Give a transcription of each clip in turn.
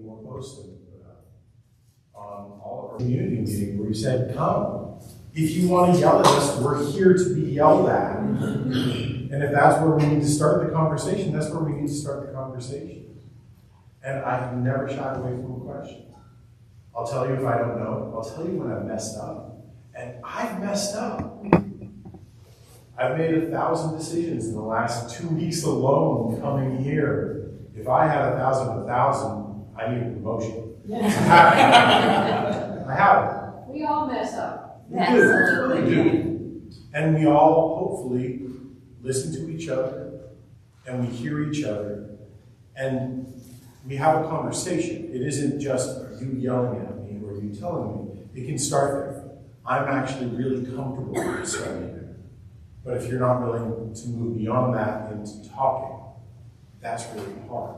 more posts on all of our community meeting where we said, come. If you want to yell at us, we're here to be yelled at. And if that's where we need to start the conversation, that's where we need to start the conversation. And I have never shied away from a question. I'll tell you if I don't know. I'll tell you when I've messed up. And I've messed up. I've made 1,000 decisions in the last 2 weeks alone coming here. If I had 1,000, I need a promotion. I haven't. We all mess up. We do. And we all hopefully listen to each other and we hear each other and we have a conversation. It isn't just you yelling at me or you telling me. It can start there. I'm actually really comfortable with starting there. But if you're not willing to move beyond that into talking, that's really hard.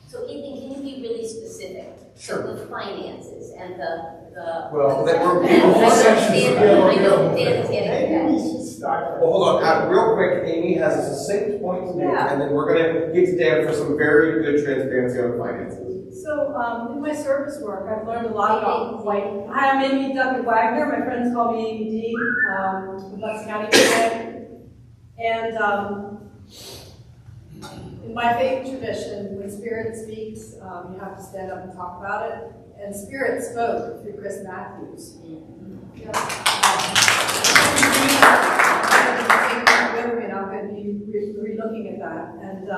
So Ethan, can you be really specific? Sure. So the finances and the well, then we're well, hold on. Real quick, Amy has a succinct point to make, and then we're going to get to Dan for some very good transparency on finances. So, in my service work, I've learned a lot about white. Hi, I'm Amy Duncan Wagner. My friends call me Amy D. From Bucks County, today. And in my faith tradition, when Spirit speaks, you have to stand up and talk about it. And Spirit spoke through Chris Matthews. And I'm going to be re-looking at that. And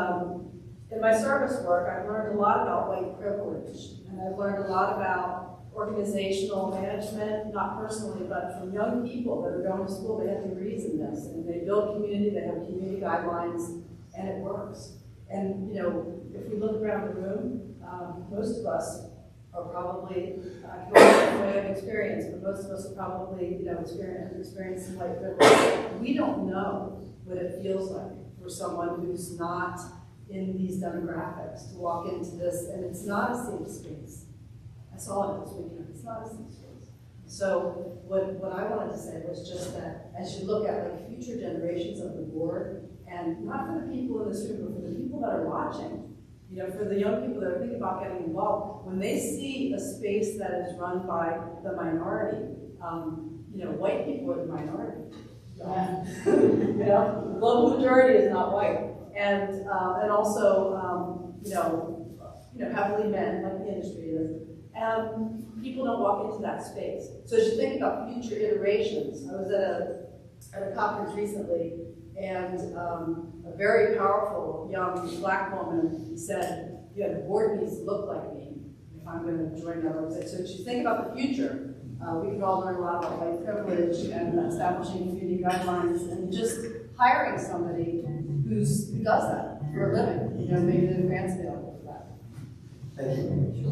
in my service work, I've learned a lot about white privilege. And I've learned a lot about organizational management, not personally, but from young people that are going to school. They have degrees in this. And they build community, they have community guidelines, and it works. And, you know, if we look around the room, most of us are probably, I have experience, but most of us are probably, you know, experiencing white privilege. We don't know what it feels like for someone who's not in these demographics to walk into this, and it's not a safe space. I saw it this weekend. It's not a safe space. So what I wanted to say was just that as you look at like future generations of the board, and not for the people in this room, but for the people that are watching, you know, for the young people that are thinking about getting involved, when they see a space that is run by the minority, you know, white people are the minority. You know, the global majority is not white, and also, you know, heavily men, like the industry is. People don't walk into that space. So as you think about future iterations, I was at a conference recently, and a very powerful young black woman said, yeah, the board needs to look like me if I'm going to join that organization. So as you think about the future, we can all learn a lot about white privilege and establishing community guidelines and just hiring somebody who does that for a living. You know, maybe the grants available for that. Thank you.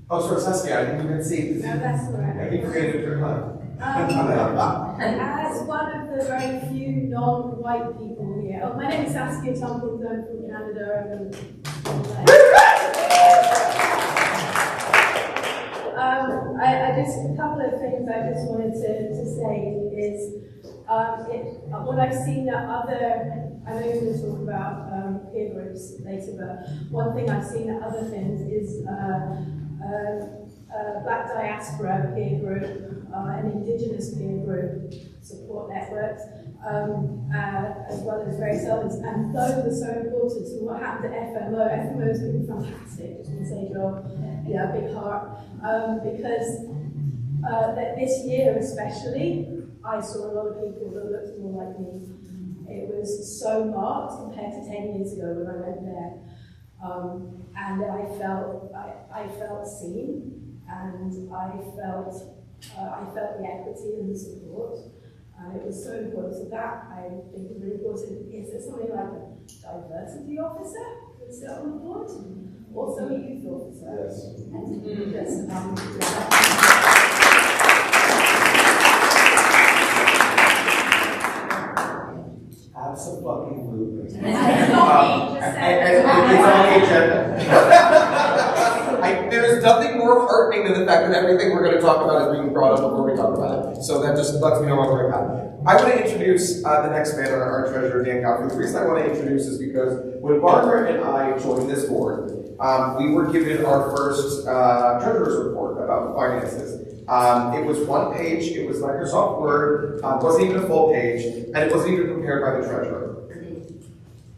Sorry, Saskia, I didn't even see. No, that's all right. I keep forgetting to turn on. As one of the very few non-white people here, my name is Saskia Templeton from Canada. I just a couple of things I just wanted to say is what I've seen that other. I know you're going to talk about peer groups later, but one thing I've seen at other things is Black diaspora peer group, an Indigenous peer group, support networks, as well as various others. And those are so important. So what happened to FMO? FMO has been fantastic, just want to say, Joel, yeah, big heart. Because this year especially, I saw a lot of people that looked more like me. It was so marked compared to 10 years ago when I went there. And I felt seen. And I felt the equity and the support, and it was so important. So that I think is really important. Is there something like a diversity officer who would sit on the board? Also a youth officer. Yes. Absolutely. Just It's on the agenda. There's nothing more heartening to the fact that everything we're going to talk about is being brought up before we talk about it. So that just lets me know I'm right about it. I want to introduce the next man, our treasurer, Dan Godfrey. The reason I want to introduce is because when Barbara and I joined this board, we were given our first treasurer's report about the finances. It was one page, it was Microsoft Word, wasn't even a full page, and it wasn't even prepared by the treasurer.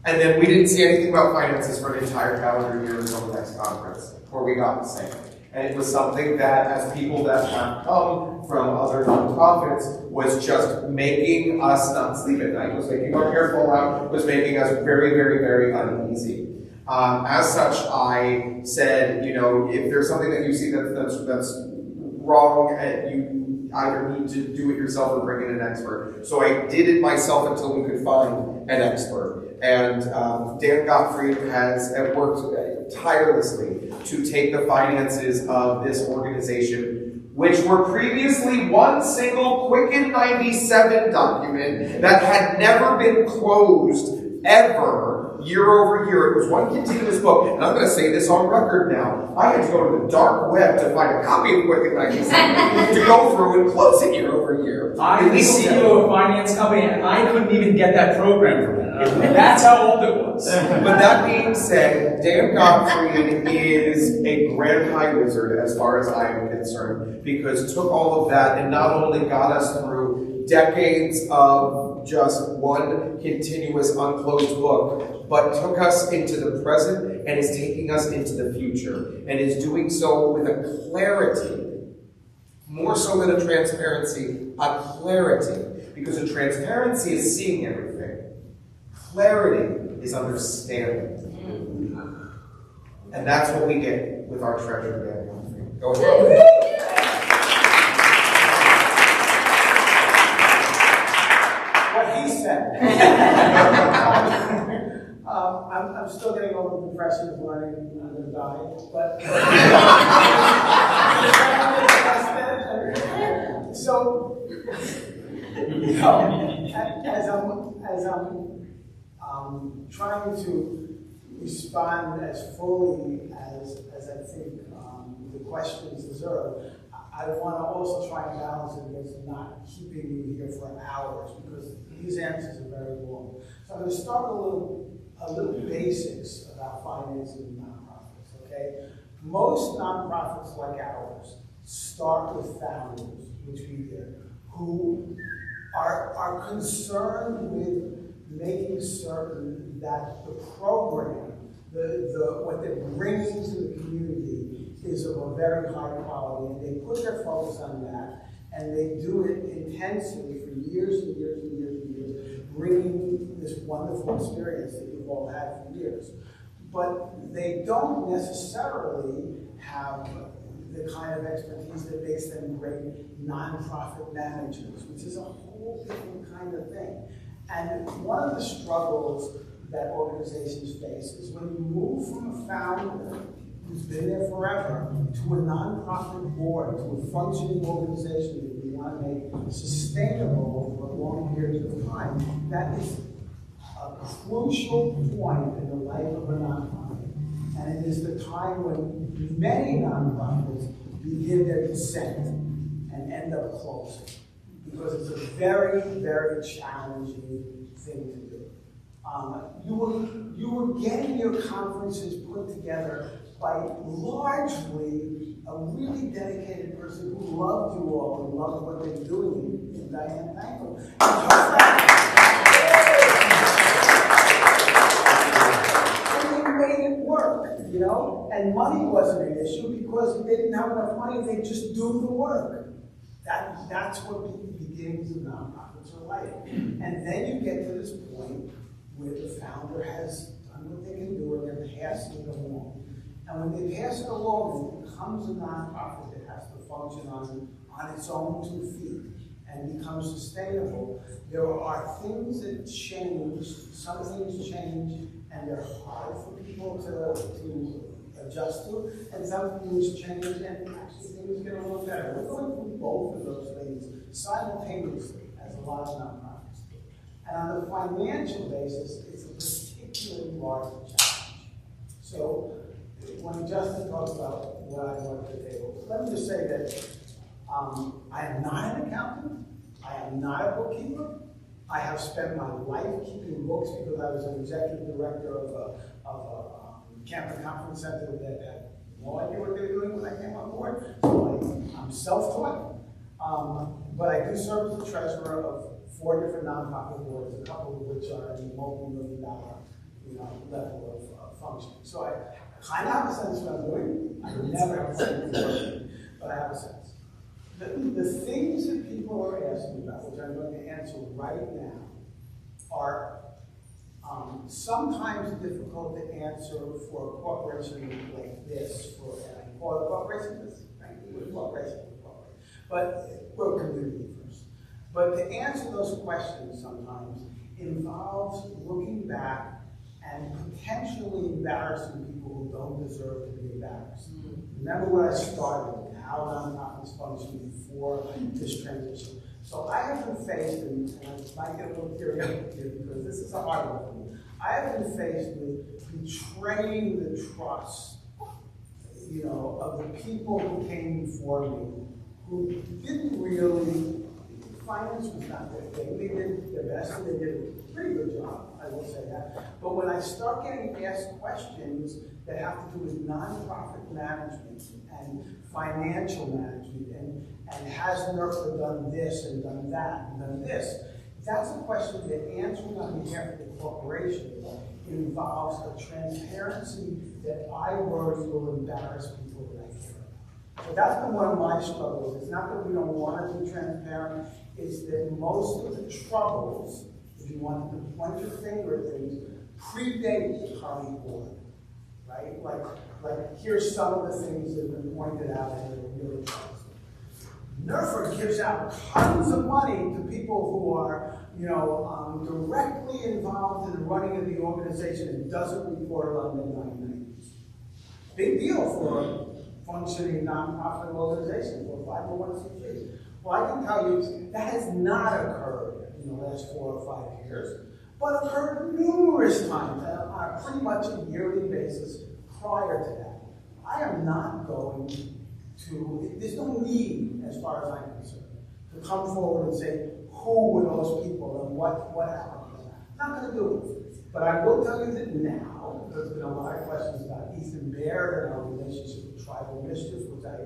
And then we didn't see anything about finances for an entire calendar year until the next conference, where we got the same. And it was something that, as people that have come from other nonprofits, was just making us not sleep at night, was making our hair fall out, was making us very, very, very uneasy. As such, I said, you know, if there's something that you see that's wrong, and you either need to do it yourself or bring in an expert. So I did it myself until we could find an expert. And Dan Godfrey has worked tirelessly to take the finances of this organization, which were previously one single Quicken 97 document that had never been closed ever. Year over year, it was one continuous book, and I'm going to say this on record now. I had to go to the dark web to find a copy of Quicken 97 to go through and close it year over year. I'm the CEO of a finance company, and I couldn't even get that program from them. That's how old it was. But that being said, Dan Godfrey is a grand high wizard as far as I am concerned, because took all of that and not only got us through decades of just one continuous unclosed book, but took us into the present and is taking us into the future, and is doing so with a clarity, more so than a transparency, a clarity. Because a transparency is seeing everything. Clarity is understanding. And that's what we get with our treasurer, Dan Godfrey. Go ahead. What he said. I'm still getting over the depression of learning I'm going to die, but so, you know, as I'm trying to respond as fully as I think the questions deserve, I want to also try and balance it against not keeping you here for hours, because these answers are very long. So I'm going to start a little basics about financing nonprofits, okay? Most nonprofits like ours start with founders, which we did, who are concerned with making certain that the program, what they're bringing to the community is of a very high quality, and they put their focus on that, and they do it intensely for years and years and years and years, bringing this wonderful experience that you've all had for years. But they don't necessarily have the kind of expertise that makes them great nonprofit managers, which is a whole different kind of thing. And one of the struggles that organizations face is when you move from a founder who's been there forever to a nonprofit board, to a functioning organization that you want to make sustainable over a long period of time. That is a crucial point in the life of a nonprofit. And it is the time when many nonprofits begin their descent and end up closing, because it's a very, very challenging thing to do. You were getting your conferences put together by largely a really dedicated person who loved you all and loved what they were doing in Diane Dangle. And they made it work, you know? And money wasn't an issue because if they didn't have enough money, they'd just do the work. That's what the beginnings of nonprofits are like. And then you get to this point where the founder has done what they can do and they're passing it along. And when they pass it along, it becomes a nonprofit that has to function on its own 2 feet and becomes sustainable. There are things that change, some things change, and they're hard for people to adjust to, and some things change and actually things get a little better. We're going through both of those things simultaneously, as a lot of nonprofits do. And on the financial basis, it's a particularly large challenge. So when Justin talks about what I brought to the table, let me just say that I am not an accountant. I am not a bookkeeper. I have spent my life keeping books because I was an executive director of a campus conference center that had no idea what they were doing when I came on board. So I'm self-taught. But I do serve as the treasurer of 4 different nonprofit boards, a couple of which are in the multi-million-dollar, level of function. So I kind of have a sense of what I'm doing. I never have a sense, but I have a sense. The things that people are asking about, which I'm going to answer right now, are sometimes difficult to answer for a corporation like this, and I call it a corporation, this, frankly, we're a corporation, but we're a community first. But to answer those questions sometimes involves looking back and potentially embarrassing people who don't deserve to be embarrassed. Remember when I started, how nonprofits function before this transition. So I have been faced, and I might get a little teary up here because this is a hard one for me. I have been faced with betraying the trust, of the people who came before me, who didn't really, finance was not their thing. They did their best and they did a pretty good job, I will say that. But when I start getting asked questions that have to do with nonprofit management and financial management and has NERFA done this and done that and done this, that's a question that answering on behalf of the corporation involves a transparency that I worry will embarrass people that I care about. So that's been one of my struggles. It's not that we don't want to be transparent, it's that most of the troubles, if you want to point your finger at things, predate the current board, right? Like here's some of the things that have been pointed out that are really troublesome. NERFA gives out tons of money to people who are, directly involved in the running of the organization and doesn't report on the 990s. Big deal for a functioning nonprofit organization, for 501c3s. Well, I can tell you that has not occurred in the last 4 or 5 years, but occurred numerous times on a pretty much a yearly basis prior to that. I am not going to, there's no need, as far as I'm concerned, to come forward and say, who were those people and what happened? I'm not going to do it. But I will tell you that now, because there's been a lot of questions about Ethan Baird and our relationship with Tribal Mischief, which I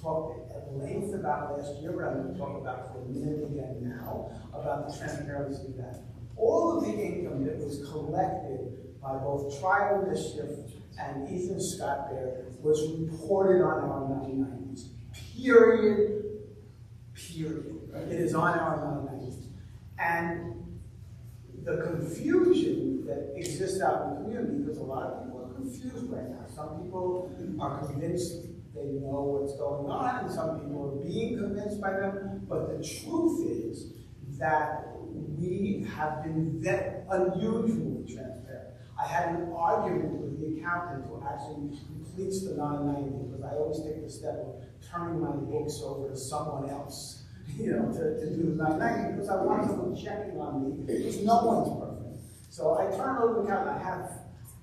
talked at length about last year, but I'm going to talk about for a minute again now, about the transparency of that. All of the income that was collected by both Tribal Mischief and Ethan Scott Baird was reported on our 990s. Period. It is on our 990s. And the confusion that exists out in the community, because a lot of people are confused right now. Some people are convinced they know what's going on, and some people are being convinced by them. But the truth is that we have been unusually transparent. I had an argument with the accountant who actually completes the 990, because I always take the step of turning my books over to someone else, to do the 990, because I want someone checking on me, because no one's perfect. So I turned over to the accountant. I had an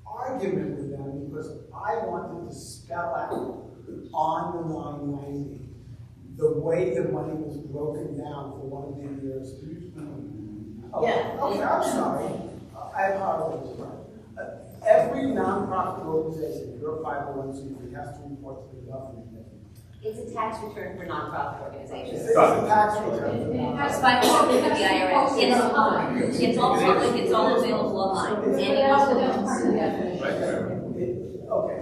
argument with them because I wanted to spell out on the 990 the way the money was broken down for one of the years. Okay, I'm sorry. I apologize. Every nonprofit organization, your 501c3, has to report to the government. It's a tax return for nonprofit organizations. It's a tax return. It's by public with the IRS. It's all public, it's all available online. Okay.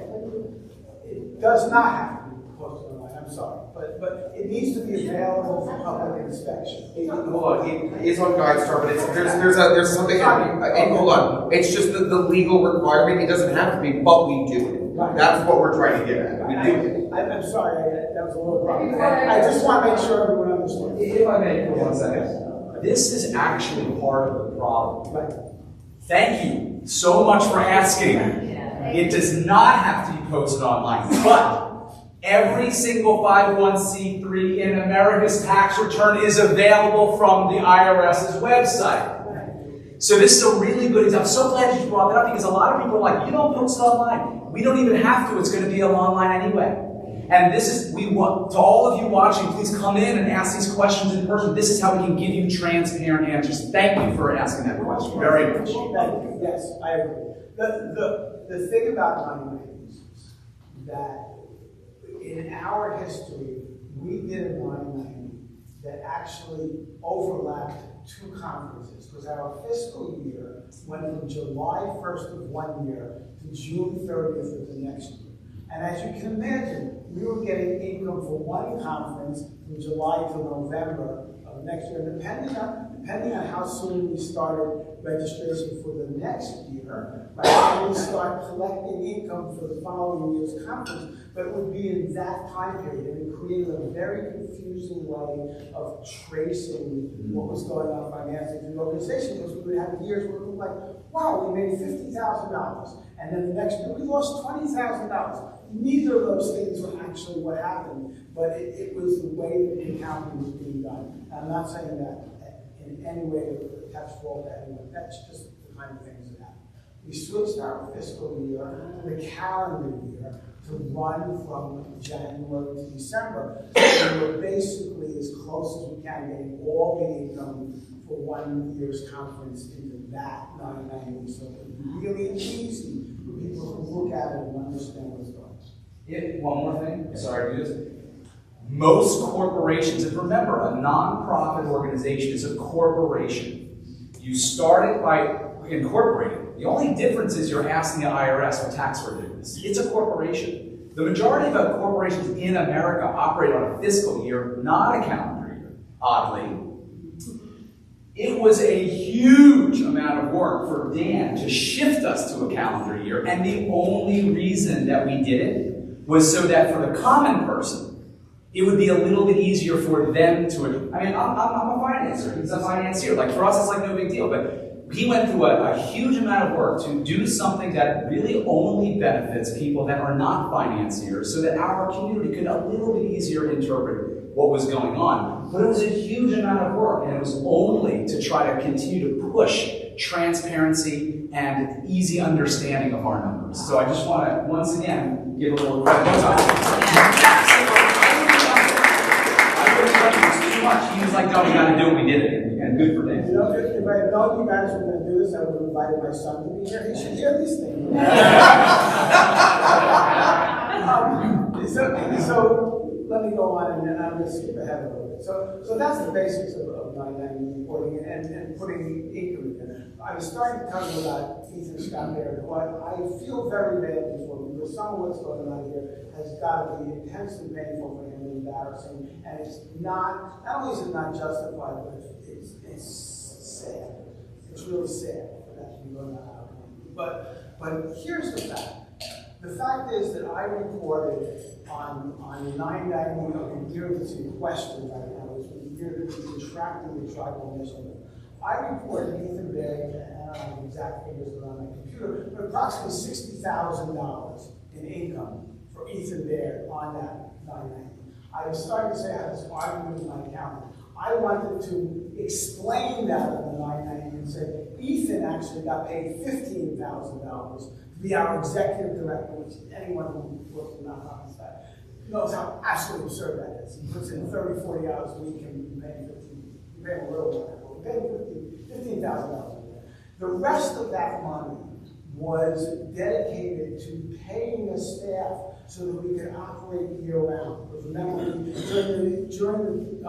It does not have to be posted online, I'm sorry, but it needs to be available for public inspection. Hold on, it is on GuideStar, but there's something, hold on, it's just the legal requirement, it doesn't have to be, but we do it. Right. That's what we're trying to get at, we do it. I'm sorry, that was a little problem. I just want to make sure everyone understands. If I may, for 1 second. This is actually part of the problem. Right. Thank you so much for asking. It does not have to be posted online, but every single 501c3 in America's tax return is available from the IRS's website. So this is a really good example. I'm so glad you brought that up because a lot of people are like, you don't post it online. We don't even have to. It's going to be online anyway. And this is, we want, to all of you watching, please come in and ask these questions in person. This is how we can give you transparent answers. Thank you for asking that question very much. Thank you. Yes, I agree. The thing about money making is that in our history, we did a money making that actually overlapped 2 conferences, because our fiscal year went from July 1st of one year to June 30th of the next year. And as you can imagine, we were getting income for one conference from July to November of next year. And depending on how soon we started registration for the next year, right, we start collecting income for the following year's conference. But it would be in that time period, and it created a very confusing way of tracing what was going on financially in the organization, because we would have years where we were like, wow, we made $50,000, and then the next year we lost $20,000. Neither of those things were actually what happened, but it was the way that the accounting was being done. And I'm not saying that in any way to attach fault to anyone. That's just the kind of things that happen. We switched our fiscal year to the calendar year to run from January to December. So we're basically as close as we can getting all the income for one year's conference into that 990. So it's really easy for people to look at it and understand what's going on. Yeah, one more thing. Sorry to do this. Most corporations, and remember, a nonprofit organization is a corporation. You start it by incorporating. The only difference is you're asking the IRS for tax forgiveness. It's a corporation. The majority of corporations in America operate on a fiscal year, not a calendar year, oddly. It was a huge amount of work for Dan to shift us to a calendar year, and the only reason that we did it was so that for the common person, it would be a little bit easier for them to, I mean, I'm a financier, he's a financier. Like for us, it's like no big deal, but he went through a huge amount of work to do something that really only benefits people that are not financiers, so that our community could a little bit easier interpret what was going on. But it was a huge amount of work, and it was only to try to continue to push transparency and easy understanding of our numbers. So I just want to, once again, give a little credit. He was like, no, we got to do it, we did it, and good for Dan. You know, if I had known you guys were going to do this, I would have invited my son to be here. He should hear these things. So let me go on, and then I'm going to skip ahead a little bit. So that's the basics of 990 reporting and putting income in there. I was starting to tell you about Ethan Scott there, but I feel very bad for him, because some of what's going on here has got to be intensely painful for him and embarrassing, and it's not only is it not justified, but it's sad. It's really sad for that to be going on. But here's the fact. The fact is that I reported on 990 of the year that's in question right now, which was the year that we contracted the tribal measurement. I reported Ethan Bay, and I don't have the exact figures that are on my computer, but approximately $60,000 in income for Ethan Bear on that 990. I was starting to say I had this argument with my accountant. I wanted to explain that on the 990 and say Ethan actually got paid $15,000 to be our executive director, which anyone who works in nonprofit staff knows how absolutely absurd that is. He puts in 30, 40 hours a week and we pay him a little bit. We pay him $15,000. The rest of that money was dedicated to paying the staff so that we could operate year-round. Because remember, during the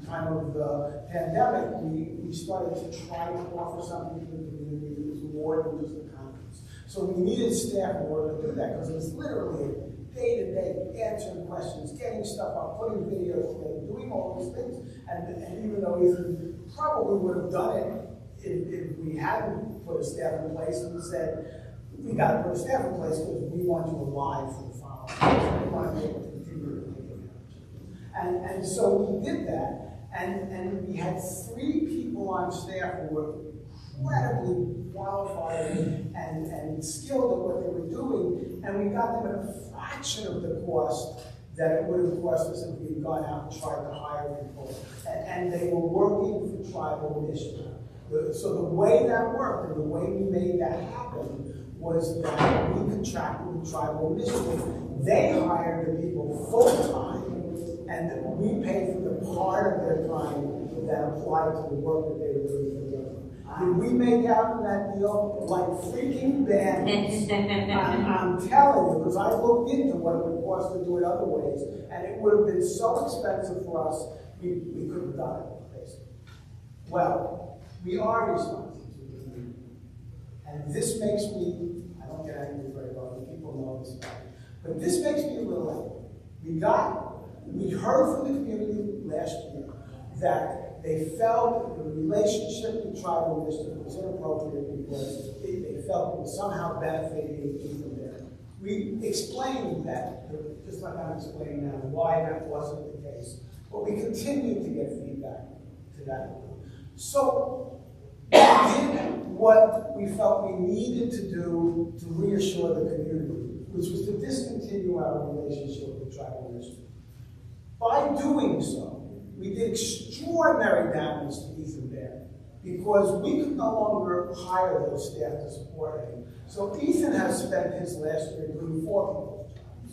time of the pandemic, we started to try to offer something to the community that was more than just a conference. So we needed staff in order to do that, because it was literally day-to-day answering questions, getting stuff up, putting videos together, doing all those things. And even though Ethan probably would have done it if we hadn't put a staff in place, and said, we got to put a staff in place because we want you alive for the following. We want to be able to continue to take advantage. And so we did that, and we had 3 people on staff who were incredibly qualified and skilled at what they were doing, and we got them at a fraction of the cost that it would have cost us if we had gone out and tried to hire people. And they were working for tribal mission. So the way that worked and the way we made that happen was that we contracted with Tribal Initiative. They hired the people full-time, and we paid for the part of their time that applied to the work that they were doing for the government. Did we make out in that deal like freaking bandits? I'm telling you, because I looked into what it would cost to do it other ways, and it would have been so expensive for us, we couldn't have done it, basically. Well, we are responsive to the community. And this makes me, I don't get angry very well, people know this about me, but this makes me a little angry. We heard from the community last year that they felt the relationship with Tribal District was inappropriate because they felt it was somehow benefiting from there. We explained that, just like I'm explaining now, why that wasn't the case. But we continued to get feedback to that. So we did what we felt we needed to do to reassure the community, which was to discontinue our relationship with Tribal District. By doing so, we did extraordinary damage to Ethan Bear because we could no longer hire those staff to support him. So Ethan has spent his last year doing 4 people's jobs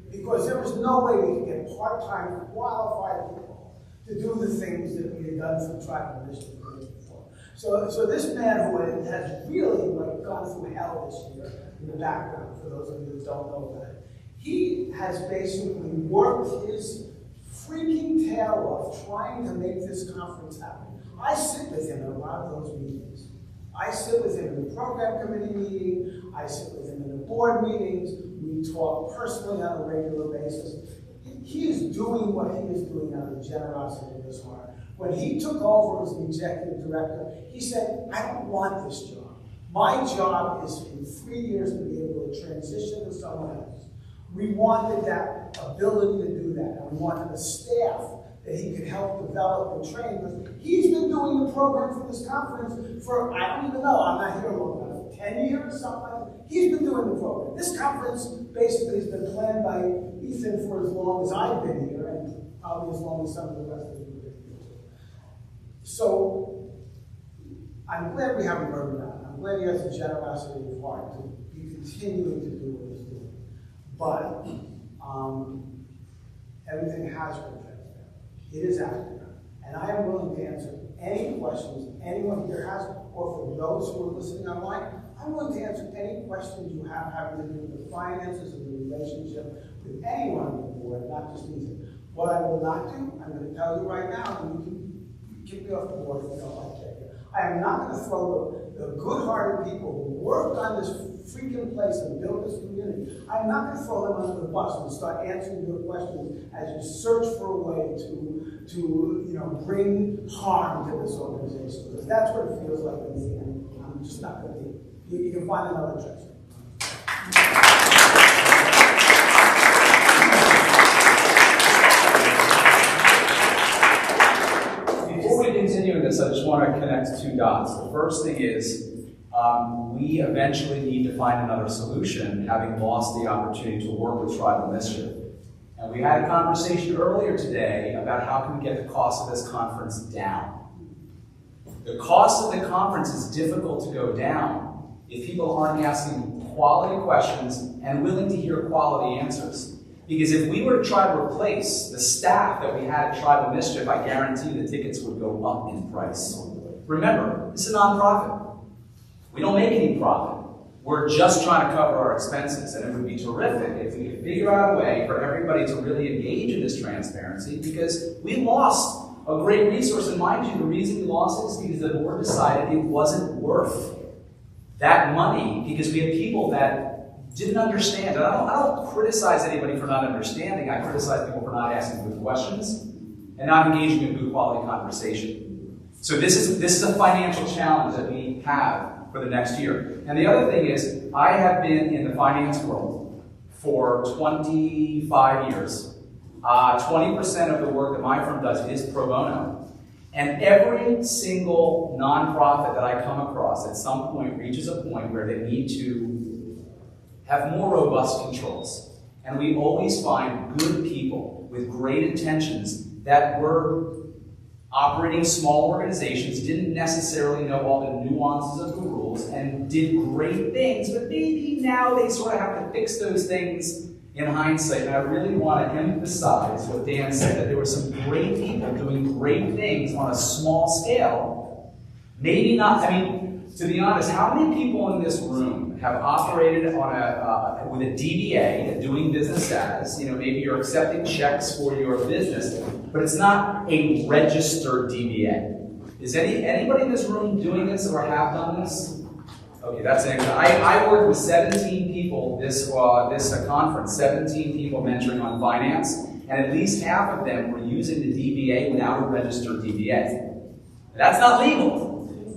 because there was no way we could get part-time qualified people to do the things that we had done for Tribal District before. So this man who has really gone through hell this year in the background, for those of you who don't know about it, he has basically worked his freaking tail off trying to make this conference happen. I sit with him in a lot of those meetings. I sit with him in the program committee meeting. I sit with him in the board meetings. We talk personally on a regular basis. He is doing what he is doing out of the generosity of his heart. When he took over as the executive director, he said, I don't want this job. My job is in 3 years to be able to transition to someone else. We wanted that ability to do that, and we wanted a staff that he could help develop and train. Because he's been doing the program for this conference for, I don't even know, I'm not here long enough, 10 years, something like that. He's been doing the program. This conference basically has been planned by Ethan for as long as I've been here, and probably as long as some of the rest of you have been here. So, I'm glad we haven't burned out. I'm glad he has the generosity of heart to be continuing to do what he's doing. But everything has been transparent. It is out there. And I am willing to answer any questions anyone here has, or for those who are listening online, I'm willing to answer any questions you have having to do with the finances and the relationship with anyone on the board, not just Ethan. What I will not do, I'm going to tell you right now, and you can kick me off the board if you don't like it. I am not going to throw the good-hearted people who worked on this freaking place and built this community. I'm not going to throw them under the bus and start answering your questions as you search for a way to bring harm to this organization. Because that's what it feels like to me, and I'm just not going to do it. You can find another treasure. Before we continue in this, I just want to connect 2 dots. The first thing is, we eventually need to find another solution, having lost the opportunity to work with Tribal Mischief. And we had a conversation earlier today about how can we get the cost of this conference down. The cost of the conference is difficult to go down if people aren't asking quality questions and willing to hear quality answers. Because if we were to try to replace the staff that we had at Tribal Mischief, I guarantee the tickets would go up in price. Remember, this is a nonprofit. We don't make any profit. We're just trying to cover our expenses, and it would be terrific if we could figure out a way for everybody to really engage in this transparency, because we lost a great resource. And mind you, the reason we lost it is because the board decided it wasn't worth that money, because we had people that didn't understand. And I don't criticize anybody for not understanding. I criticize people for not asking good questions and not engaging in good quality conversation. So this is a financial challenge that we have for the next year. And the other thing is, I have been in the finance world for 25 years. 20% of the work that my firm does is pro bono. And every single nonprofit that I come across at some point reaches a point where they need to have more robust controls. And we always find good people with great intentions that were operating small organizations, didn't necessarily know all the nuances of the rules, and did great things, but maybe now they sort of have to fix those things in hindsight. And I really want to emphasize what Dan said, that there were some great people doing great things on a small scale. Maybe not, I mean, to be honest, how many people in this room have operated on with a DBA, doing business as, maybe you're accepting checks for your business, but it's not a registered DBA. Is anybody in this room doing this or have done this? Okay, that's an example. I worked with 17 people this conference, 17 people mentoring on finance, and at least half of them were using the DBA without a registered DBA. That's not legal.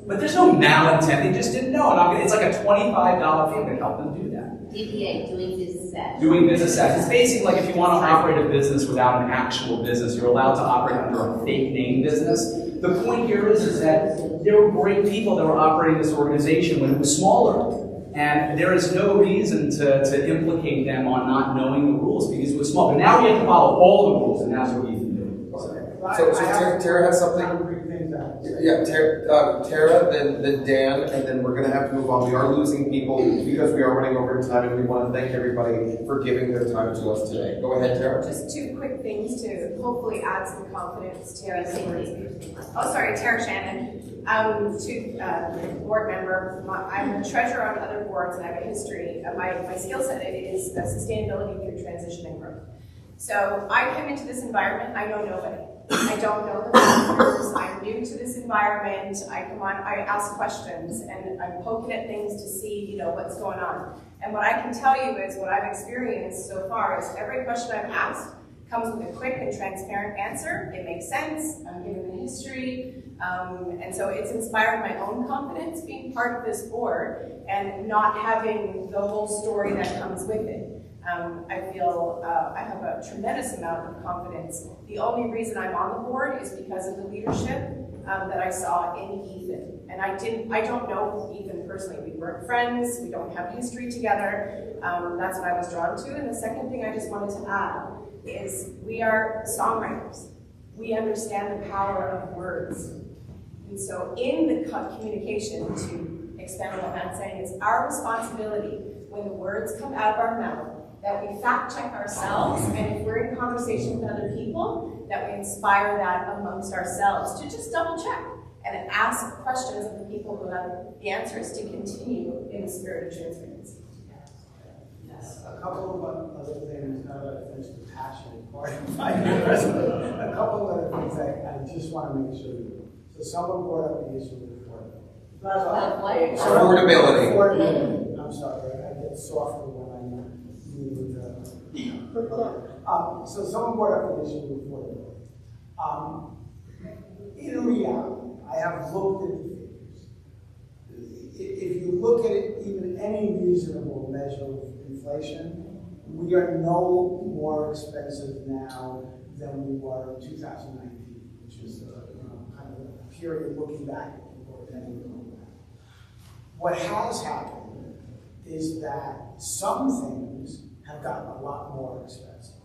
But there's no malintent, they just didn't know. And it's like a $25 fee to help them do that. DBA, doing business as. Doing business as. It's basically like if you want to operate a business without an actual business, you're allowed to operate under a fake name business. The point here is that there were great people that were operating this organization when it was smaller. And there is no reason to implicate them on not knowing the rules because it was small. But now we have to follow all the rules, and that's what we've been doing. So Tara has something. Yeah, Tara, then Dan, and then we're going to have to move on. We are losing people because we are running over time, and we want to thank everybody for giving their time to us today. Go ahead, Tara. Just two quick things to hopefully add some confidence to Tara Shannon. Board member. I'm a treasurer on other boards, and I have a history. My skill set is sustainability through transition and growth. So I came into this environment, I know nobody. I don't know the factors, I'm new to this environment, I ask questions, and I'm poking at things to see, what's going on. And what I can tell you is, what I've experienced so far is every question I've asked comes with a quick and transparent answer. It makes sense, I'm given the history, and so it's inspired my own confidence being part of this board and not having the whole story that comes with it. I feel I have a tremendous amount of confidence. The only reason I'm on the board is because of the leadership that I saw in Ethan. And I don't know Ethan personally. We weren't friends, we don't have history together. That's what I was drawn to. And the second thing I just wanted to add is we are songwriters. We understand the power of words. And so in the communication, to expand on what Matt's saying, it's our responsibility when the words come out of our mouth that we fact check ourselves, and if we're in conversation with other people, that we inspire that amongst ourselves to just double check and ask questions of the people who have the answers to continue in the spirit of transparency. Yes. A couple of other things, now that I finished the passionate part of my presentation, a couple of other things I just want to make sure you do. So someone brought up the issue of affordability. Affordability. I'm sorry, I get softer when so someone brought up the issue of affordability. In reality, I have looked at the figures. If you look at it, even any reasonable measure of inflation, we are no more expensive now than we were in 2019, which is kind of a period looking back at people and looking back. What has happened is that some things have gotten a lot more expensive.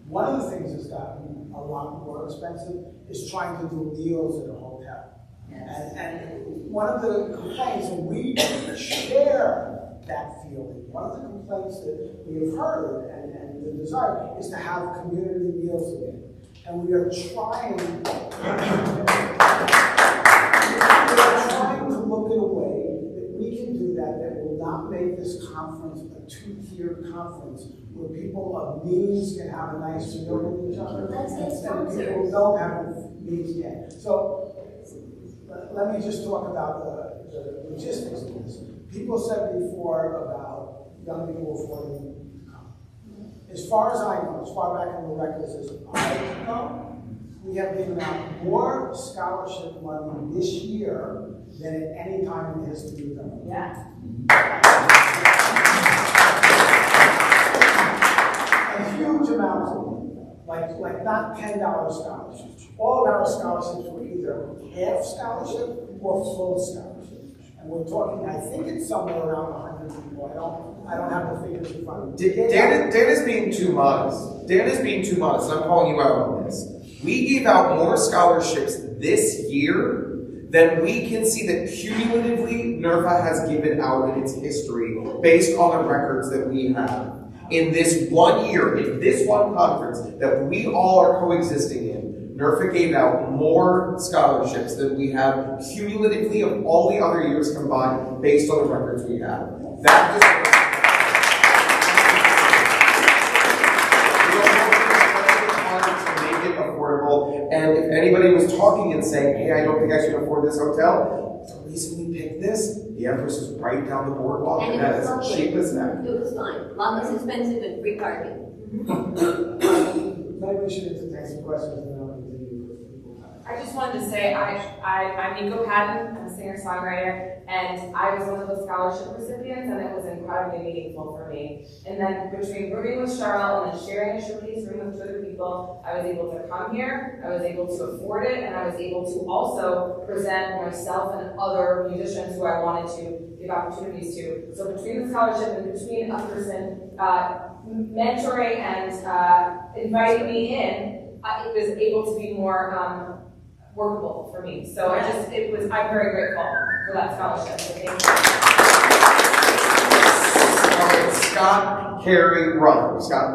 One of the things that's gotten a lot more expensive is trying to do meals at a hotel. Yes. And one of the complaints, and we share that feeling, one of the complaints that we have heard and the desire is to have community meals again. And we are trying to look at a way that we can do that will not make this conference a two-tier conference where people of means can have a nice meal with each other and people don't have means yet. So let me just talk about the logistics of this. People said before about young people affording to come. As far as I know, as far back in the records as I know, we have given out more scholarship money this year than at any time in the history of government. Yeah. A huge amount of money, like not $10 scholarships. All of our scholarships were either half scholarship or full scholarship. And we're talking, I think it's somewhere around 100 people. I don't have the figures in front of me. Dan is being too modest. Dan is being too modest, and I'm calling you out on this. We gave out more scholarships this year than we can see that cumulatively NERFA has given out in its history based on the records that we have. In this one year, in this one conference that we all are coexisting in, NERFA gave out more scholarships than we have cumulatively of all the other years combined based on the records we have. That affordable. And if anybody was talking and saying, hey, I don't think I should afford this hotel, the reason we picked this, the Empress is right down the boardwalk, and that is cheap as heck. It was fine. A lot less expensive and free parking. Maybe we should entertain some questions and then I'll continue with people. I just wanted to say I'm Nico Patton, I'm a singer-songwriter, and I was one of those scholarship recipients, and it was incredibly meaningful for me. And then between rooming with Charles and then sharing a showcase room with two other people, I was able to come here, I was able to afford it, and I was able to also present myself and other musicians who I wanted to give opportunities to. So between the scholarship and between a person mentoring and inviting me in, it was able to be more workable for me. So I'm very grateful for that scholarship. So thank you. Scott, Carrie, Rutherford. Scott.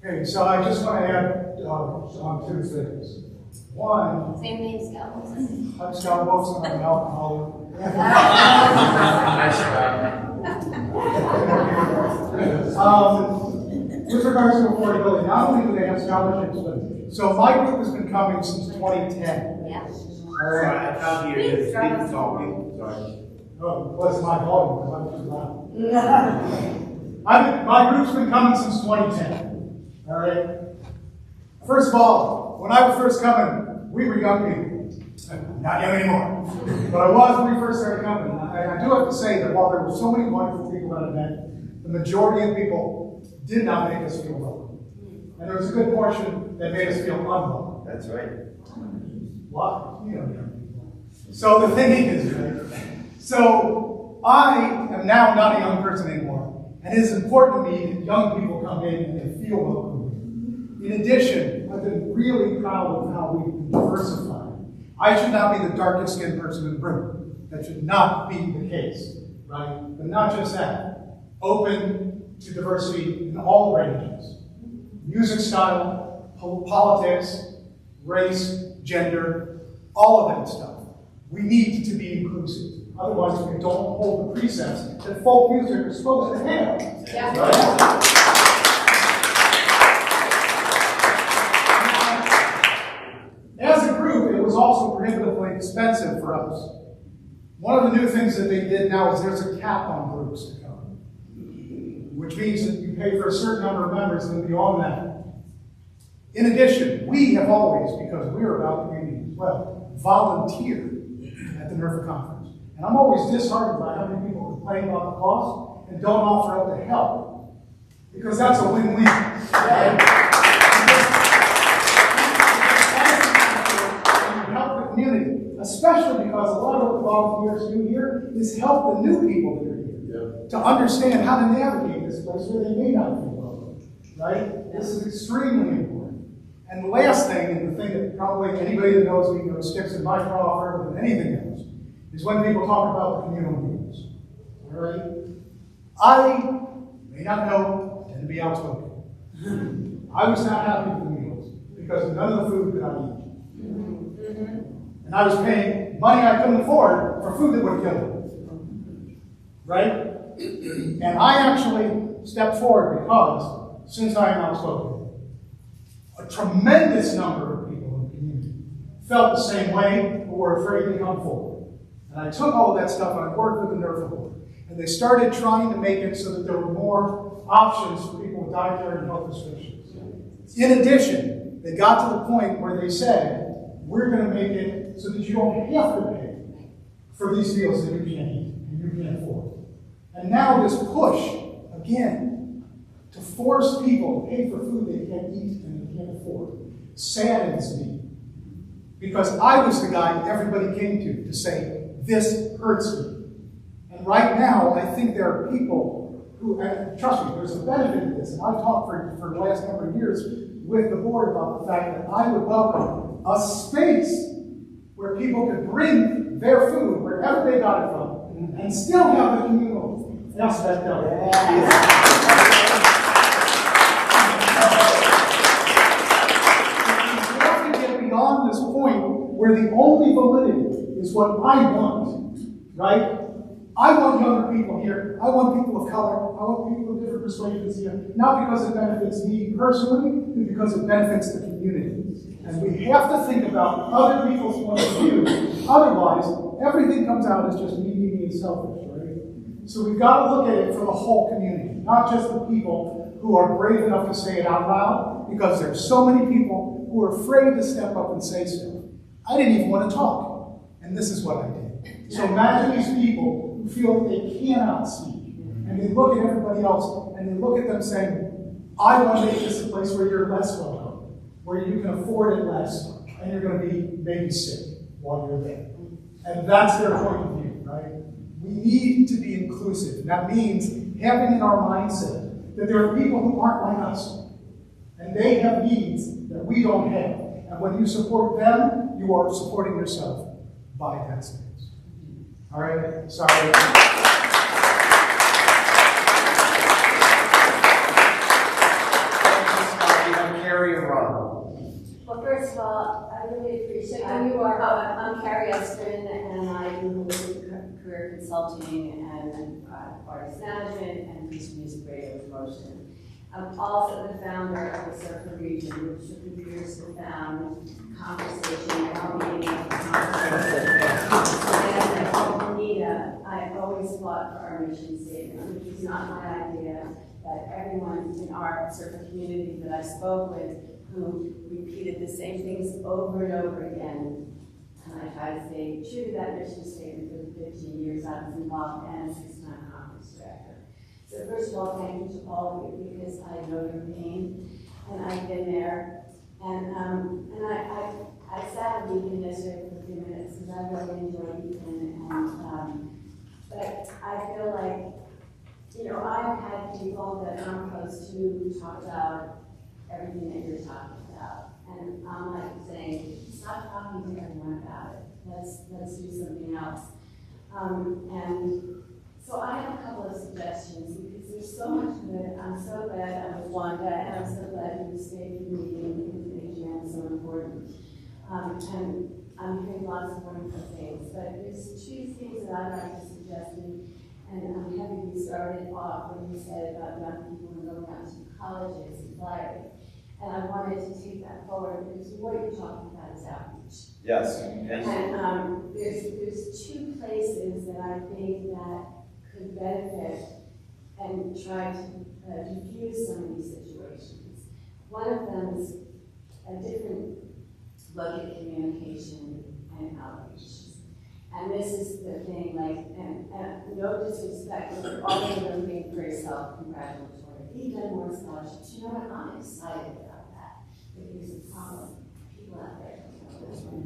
Okay, so I just want to add on two things. One, Same name, Scott. I'm Scott Wilson, I'm an alcoholic. With regards to affordability, not only do they have scholarships, but so my group has been coming since 2010. Yeah. All right. I can't hear you. Speak talking. Sorry. Oh, what's my volume? Because I'm too loud. My group's been coming since 2010. All right. First of all, when I was first coming, we were young people. Not young anymore. But I was when we first started coming. And I do have to say that while there were so many wonderful people that I met, the majority of people did not make us feel welcome. And there was a good portion that made us feel unwelcome. That's right. Why? You know, young people. So the thing is, right? So I am now not a young person anymore. And it is important to me that young people come in and they feel welcome. In addition, I've been really proud of how we've been diversified. I should not be the darkest skinned person in the room. That should not be the case, right? But not just that. Open to diversity in all ranges. Music style, politics, race, gender, all of that stuff. We need to be inclusive. Otherwise, we don't hold the precepts that folk music is supposed to have. Yeah. Right? As a group, it was also prohibitively expensive for us. One of the new things that they did now is there's a cap on groups to come, which means that you pay for a certain number of members and then beyond that. In addition, we have always, because we're about community as well, volunteered at the NERFA conference. And I'm always disheartened by how many people complain about the cost and don't offer up to help. Because that's a win-win. Right? Help the community, especially because a lot of what the volunteers do here is help the new people that are here to understand how to navigate this place where they may not feel welcome. Right? This is extremely important. And the last thing, and the thing that probably anybody that knows me sticks in my craw further than anything else, is when people talk about the communal meals. All right? I may not know, I tend to be outspoken. I was not happy with the meals because none of the food could I eat. And I was paying money I couldn't afford for food that would kill me. Right? And I actually stepped forward because, since I am outspoken, a tremendous number of people in the community felt the same way but were afraid to come forward. And I took all of that stuff and I worked with the NERFA board. And they started trying to make it so that there were more options for people with dietary and health restrictions. In addition, they got to the point where they said, we're going to make it so that you don't have to pay for these meals that you can't eat and you can't afford. And now this push, again, to force people to pay for food they can't eat and they can't afford, saddens me. Because I was the guy everybody came to say, this hurts me. And right now, I think there are people who, and trust me, there's a benefit to this, and I've talked for the last number of years with the board about the fact that I would welcome a space where people could bring their food wherever they got it from and still have the communal aspect of it. We have to get beyond this point where the only validity is what I want, right? I want younger people here. I want people of color. I want people of different persuasions here. Not because it benefits me personally, but because it benefits the community. And we have to think about other people's point of view. Otherwise, everything comes out as just me, and selfish, right? So we've got to look at it for the whole community, not just the people who are brave enough to say it out loud, because there's so many people who are afraid to step up and say stuff. I didn't even want to talk, and this is what I did. So imagine these people who feel that they cannot speak, and they look at everybody else, and they look at them saying, I want to make this a place where you're less welcome, where you can afford it less, and you're going to be maybe sick while you're there. And that's their point of view, right? We need to be inclusive, and that means having in our mindset that there are people who aren't like us, and they have needs that we don't have. And when you support them, you are supporting yourself by that space. All right, sorry. Carrie and Ron. Well, first of all, I really appreciate who you are. I'm Carrie Estrin, and I do career consulting and artist management and music radio promotion. I'm also the founder of the Surfer Region, which took me years to found conversation and well-being of conversation. And Anita, I always fought for our mission statement, which is not my idea, but everyone in our surfer community that I spoke with who repeated the same things over and over again. And I try to stay true to that mission statement for the 15 years I was involved and as 6-time conference director. So first of all, thank you to all of you because I know your pain and I've been there. And I sat with Ethan yesterday for a few minutes because I really enjoyed Ethan. But I feel like, you know, I've had people that I'm close to talk about everything that you're talking about. And I'm like saying, stop talking to everyone about it. Let's do something else. And so I have a couple of suggestions because there's so much good. I'm so glad I'm with Wanda, and I'm so glad you stayed for the meeting because AGM is so important. And I'm hearing lots of wonderful things, but there's two things that I'd like to suggest, and I'm happy you started off when you said about young people and going out to colleges and flying. And I wanted to take that forward because what you're talking about is outreach. Yes. And there's two places that I think that could benefit and try to diffuse some of these situations. One of them is a different look at communication and outreach. And this is the thing, like, and no disrespect, but you're all of them being very self-congratulatory. You've done more scholarships. You know what? I'm excited about that. But here's the problem. People out there don't know this one.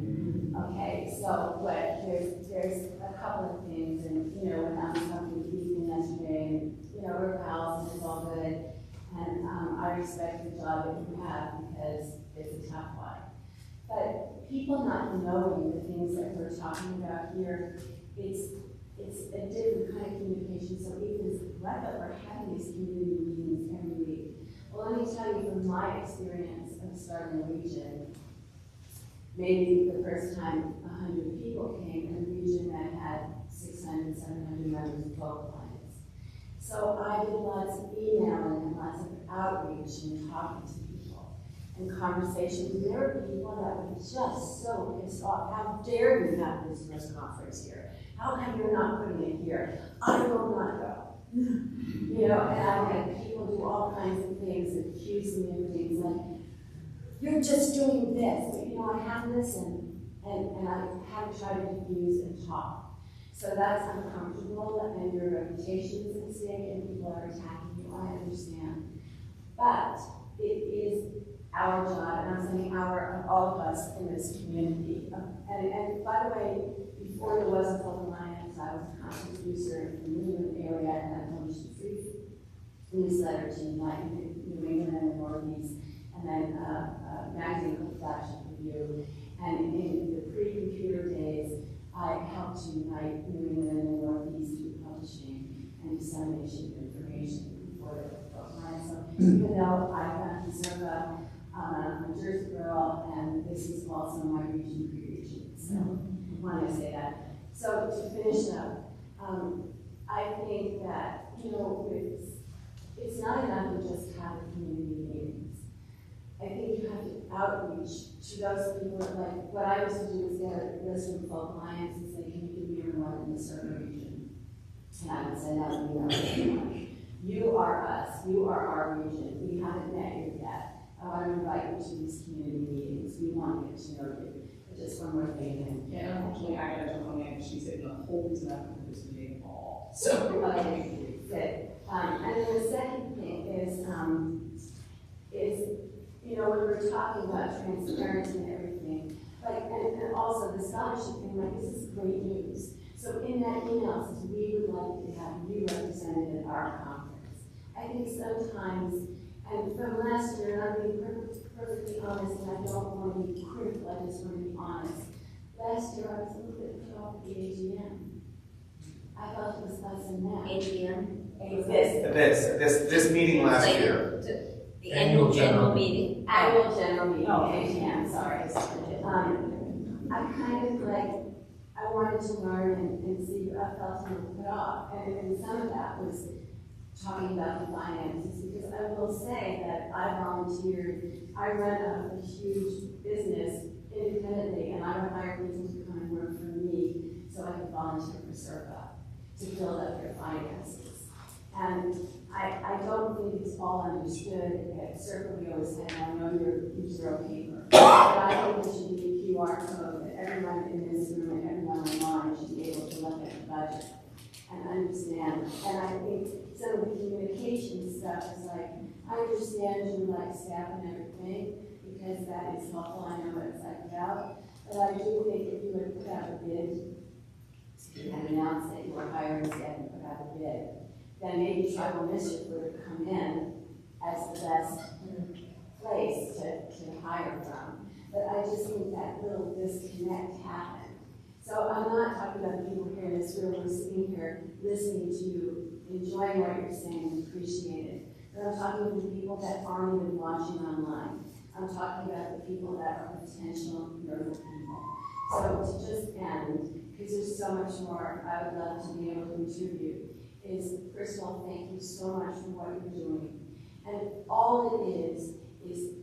Okay, so there's a couple of things, and you know, when I was talking with Ethan yesterday, and you know, we're pals and it's all good. And I respect the job that you have because it's a tough one. But people not knowing the things that we're talking about here, it's a different kind of communication. So Ethan's glad that we're having these community meetings every week. Well, let me tell you from my experience of starting a region, maybe the first time 100 people came in a region that had 600, 700 members of 12 clients. So I did lots of emailing and lots of outreach and talking to people and conversations. There were people that were just so pissed off. How dare you have this first conference here? How come you're not putting it here? I will not go. You know, and I had people do all kinds of things, accuse me of things like, you're just doing this. But, you know, I have this and I have to try to diffuse and talk. So that's uncomfortable and your reputation is at stake and people are attacking you. I understand. But it is our job, and I'm saying all of us in this community. And by the way, before there was a Full Alliance, I was a content producer in the New England area, and I published a free newsletter to New England and the Northeast. and then a magazine called Flagship Review. And in the pre-computer days, I helped unite New England and Northeast through publishing and dissemination of information for the book line. So even though I found NERFA, I'm a Jersey girl, and this is also my region pre-region. So I wanted to say that. So to finish up, I think that, it's not enough to just have community meetings. I think you have to outreach to those people, like what I used to do was get a list of local clients and say, can you give me your one in the certain region? And I would send out an email. You are us, you are our region, we haven't met you yet. I want to invite you to these community meetings, we want to get to know you. But just one more thing. Yeah, unfortunately, I gotta jump on in, she said the whole reason I come to this meeting all. So, Okay, good. And then the second thing is when we're talking about transparency and everything, and also the scholarship thing, this is great news. So in that email, it says we would like to have you represented at our conference. I think sometimes, and from last year, and I'm being perfectly honest, and I don't want to be critical, I just want to be honest. Last year, I was a little bit put off the AGM. I felt it was us and them. AGM? This meeting last Like year. The annual general meeting. Annual general meeting, Oh. AGM, sorry. I kind of I wanted to learn and see, I felt a little put off. And some of that was talking about the finances, because I will say that I volunteered, I run a huge business independently, and I would hire people to come and work for me so I could volunteer for NERFA to build up their finances. And I don't think it's all understood at NERFA. We always say, I know you're zero paper. But I think there should be a QR code that everyone in this room and everyone online should be able to look at the budget and understand. And I think some of the communication stuff is like, I understand you like staff and everything, because that is helpful. I know what it's about. But I do think if you would put out a bid and announce that you are hiring staff and put out a bid, then maybe Tribal Mischief would come in as the best place to hire from. But I just think that little disconnect happened. So I'm not talking about the people here in this room who are sitting here listening to you, enjoying what you're saying and appreciate it. But I'm talking about the people that aren't even watching online. I'm talking about the people that are potential NERFA people. So to just end, because there's so much more I would love to be able to contribute, is first of all, thank you so much for what you're doing. And all it is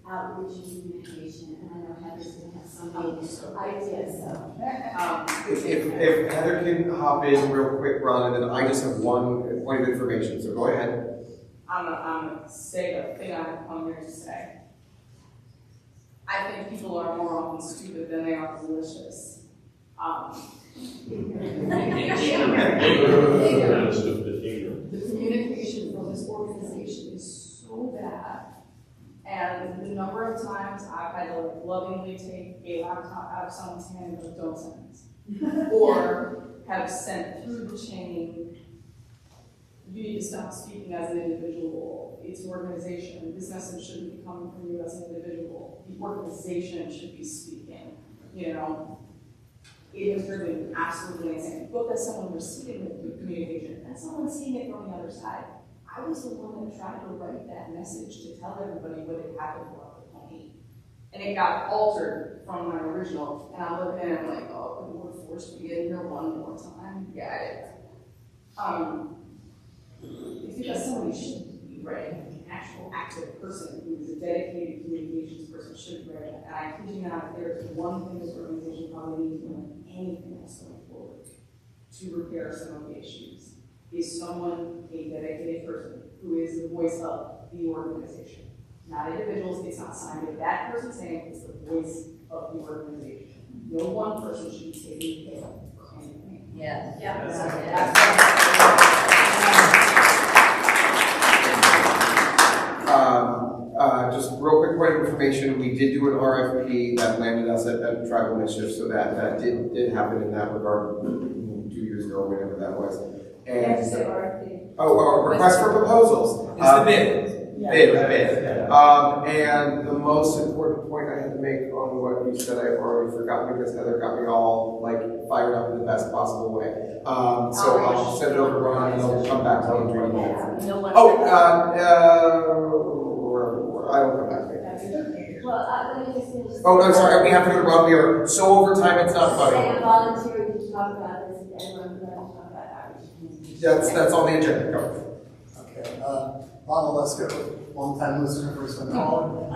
outreach and communication. And I know Heather's going to have some ideas. So. If Heather can hop in real quick, Ron, and then I just have one point of information, so go ahead. I'm gonna say the thing I have come here to say. I think people are more often stupid than they are delicious. The communication from this organization is so bad. And the number of times I've had to lovingly take a laptop out of someone's hand and go, don't send this. Or have sent through the chain, you need to stop speaking as an individual. It's an organization. This message shouldn't be coming from you as an individual. The organization should be speaking. It has driven absolutely insane. Both as someone receiving the communication and someone seeing it from the other side. I was the one that tried to write that message to tell everybody what had happened throughout the county. And it got altered from my original. And I looked in and I'm like, oh, the word forced me in here one more time. Got it. It's because somebody should be writing. An actual active person who is a dedicated communications person should be writing. And I kid you not, if there's one thing this organization probably needs more than anything else going forward to repair some of the issues, is someone, a dedicated person, who is the voice of the organization. Not individuals, it's not signed with that person saying it's the voice of the organization. No one person should be taking care of anything. Yes. Just real quick point of information, we did do an RFP that landed us at Tribal Mischief, so that did happen in that regard 2 years ago, or whatever that was. And request for proposals. It's the bid. Bid. And the most important point I had to make on what you said, I've already forgotten because Heather got me all like fired up in the best possible way. So I'll send it over to Ron and they'll come back to me. I don't come back to me. Well, let me just finish. Oh, no, sorry, we have to go to Ron. We are so over time, it's not funny. Say I'm volunteering to talk about this, and everyone's going to talk about Irish. That's on the agenda. Go. Okay, Bob Lesko, long-time listener, first-time caller. I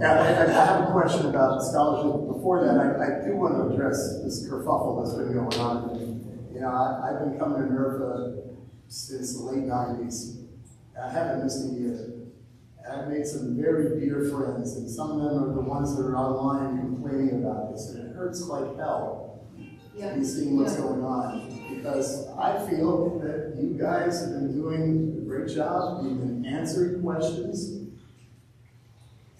have a question about scholarship. Before that, I do want to address this kerfuffle that's been going on. You know, I've been coming to NERFA since the late 90s. I haven't missed a year. And I've made some very dear friends, and some of them are the ones that are online complaining about this, and it hurts like hell to be seeing what's going on. Because I feel that you guys have been doing a great job. You've been answering questions.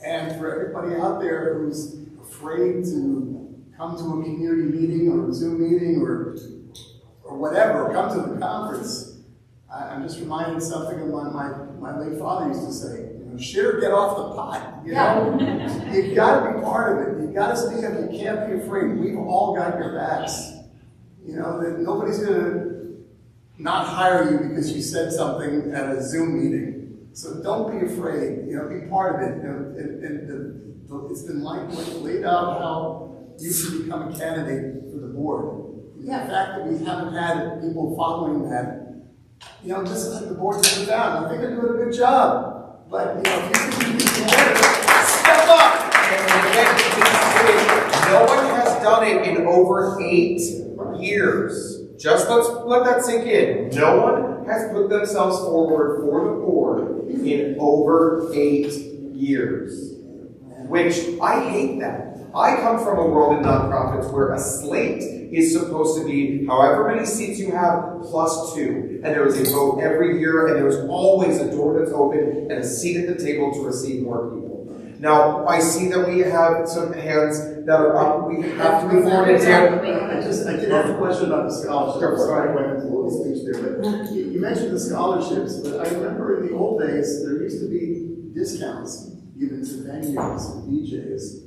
And for everybody out there who's afraid to come to a community meeting or a Zoom meeting or whatever, come to the conference, I'm just reminded something of my late father used to say, you know, shit or get off the pot. You know? You gotta be part of it. You gotta speak up. You can't be afraid. We've all got your backs. You know, that nobody's gonna not hire you because you said something at a Zoom meeting. So don't be afraid, you know, be part of it. You know, it's been laid out how you should become a candidate for the board. The fact that we haven't had people following that, you know, just let the board sit down. I think they're doing a good job. But, you know, if you can step up. No one has done it in over 8 years. Just let that sink in. No one has put themselves forward for the board in over 8 years. Which, I hate that. I come from a world in nonprofits where a slate is supposed to be however many seats you have plus 2. And there is a vote every year, and there is always a door that's open and a seat at the table to receive more people. Now, I see that we have some hands that are up. We have to move forward. I did have a question about the scholarships. Sorry, I went into a little speech there, but you mentioned the scholarships, but I remember in the old days, there used to be discounts given to venues and DJs.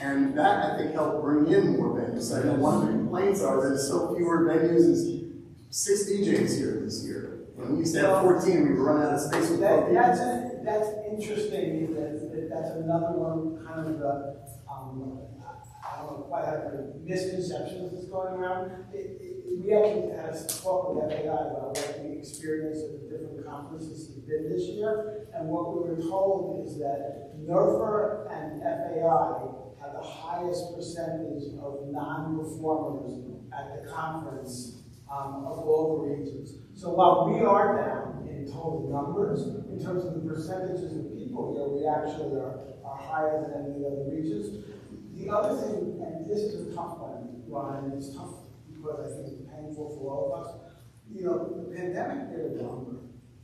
And that, I think, helped bring in more venues. I know one of the complaints are there's so fewer venues as 6 DJs here this year. When we used to have 14, we were running out of space with 12 DJs. That's interesting. That's another one kind of the, I don't know quite how the misconceptions that's going around. We actually had a talk with FAI about what the experience of the different conferences has been this year. And what we were told is that NERFA and FAI have the highest percentage of non-performers at the conference of all the regions. So while we are down in total numbers, in terms of the percentages of people here, we actually are higher than any of the other regions. The other thing, and this is a tough one, Ryan, it's tough because I think it's painful for all of us. You know, the pandemic did a number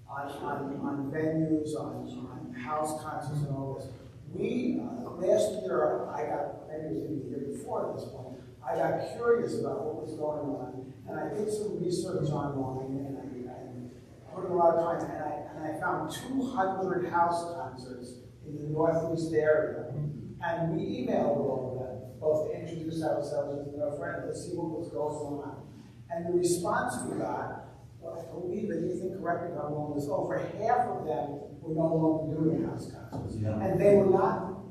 on venues, on house concerts and all this. We, last year, I got, maybe it was even the year before at this point, I got curious about what was going on, and I did some research online, and I put in a lot of time, and I found 200 house concerts in the Northeast area, and we emailed all of them, both to introduce ourselves as our friends, let's see what was going on. And the response we got, well, I believe that you can correct me if I'm wrong, was over half of them were no longer doing house concerts. Yeah. And they were not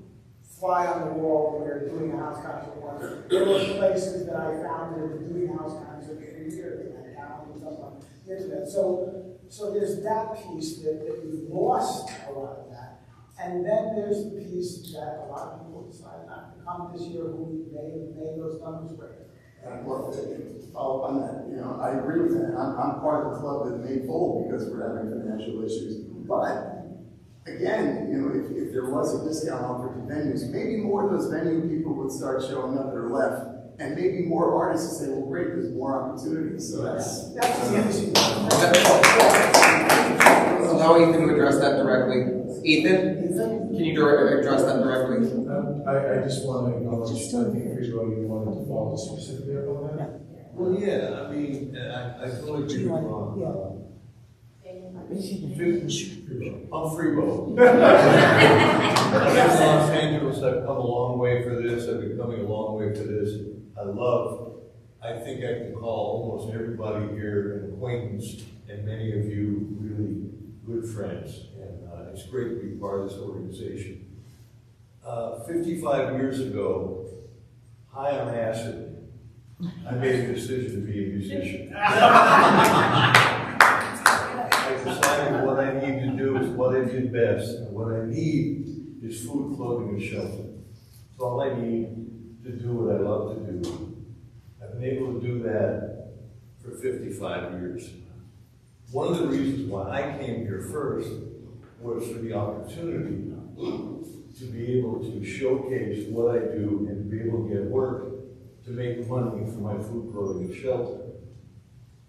fly on the wall when we were doing a house concert once. There were places that I found that were doing house concerts for years, and I found them on the internet. So there's that piece that we've lost a lot of that. And then there's the piece that a lot of people decided not to come this year who made those numbers great. Well, to follow up on that, you know, I agree with that. I'm part of the club that made fold because we're having financial issues. But again, you know, if there was a discount offered to venues, maybe more of those venue people would start showing up that are left. And maybe more artists would say, well, great, there's more opportunities. So that's the issue. Allow Ethan to address that directly. Ethan, can you address that directly? I just want to acknowledge, I think, Frigo, you wanted to follow specifically up on that? Well, yeah, I mean, I totally agree with Ron. I'm Freebo. Los Angeles, I've come a long way for this. I've been coming a long way for this. I think I can call almost everybody here an acquaintance, and many of you really good friends. And it's great to be part of this organization. 55 years ago, high on acid, I made a decision to be a musician. I decided what I need to do is what I did best. And what I need is food, clothing, and shelter. It's all I need to do what I love to do. I've been able to do that for 55 years. One of the reasons why I came here first was for the opportunity to be able to showcase what I do and to be able to get work to make money for my food, clothing, and shelter.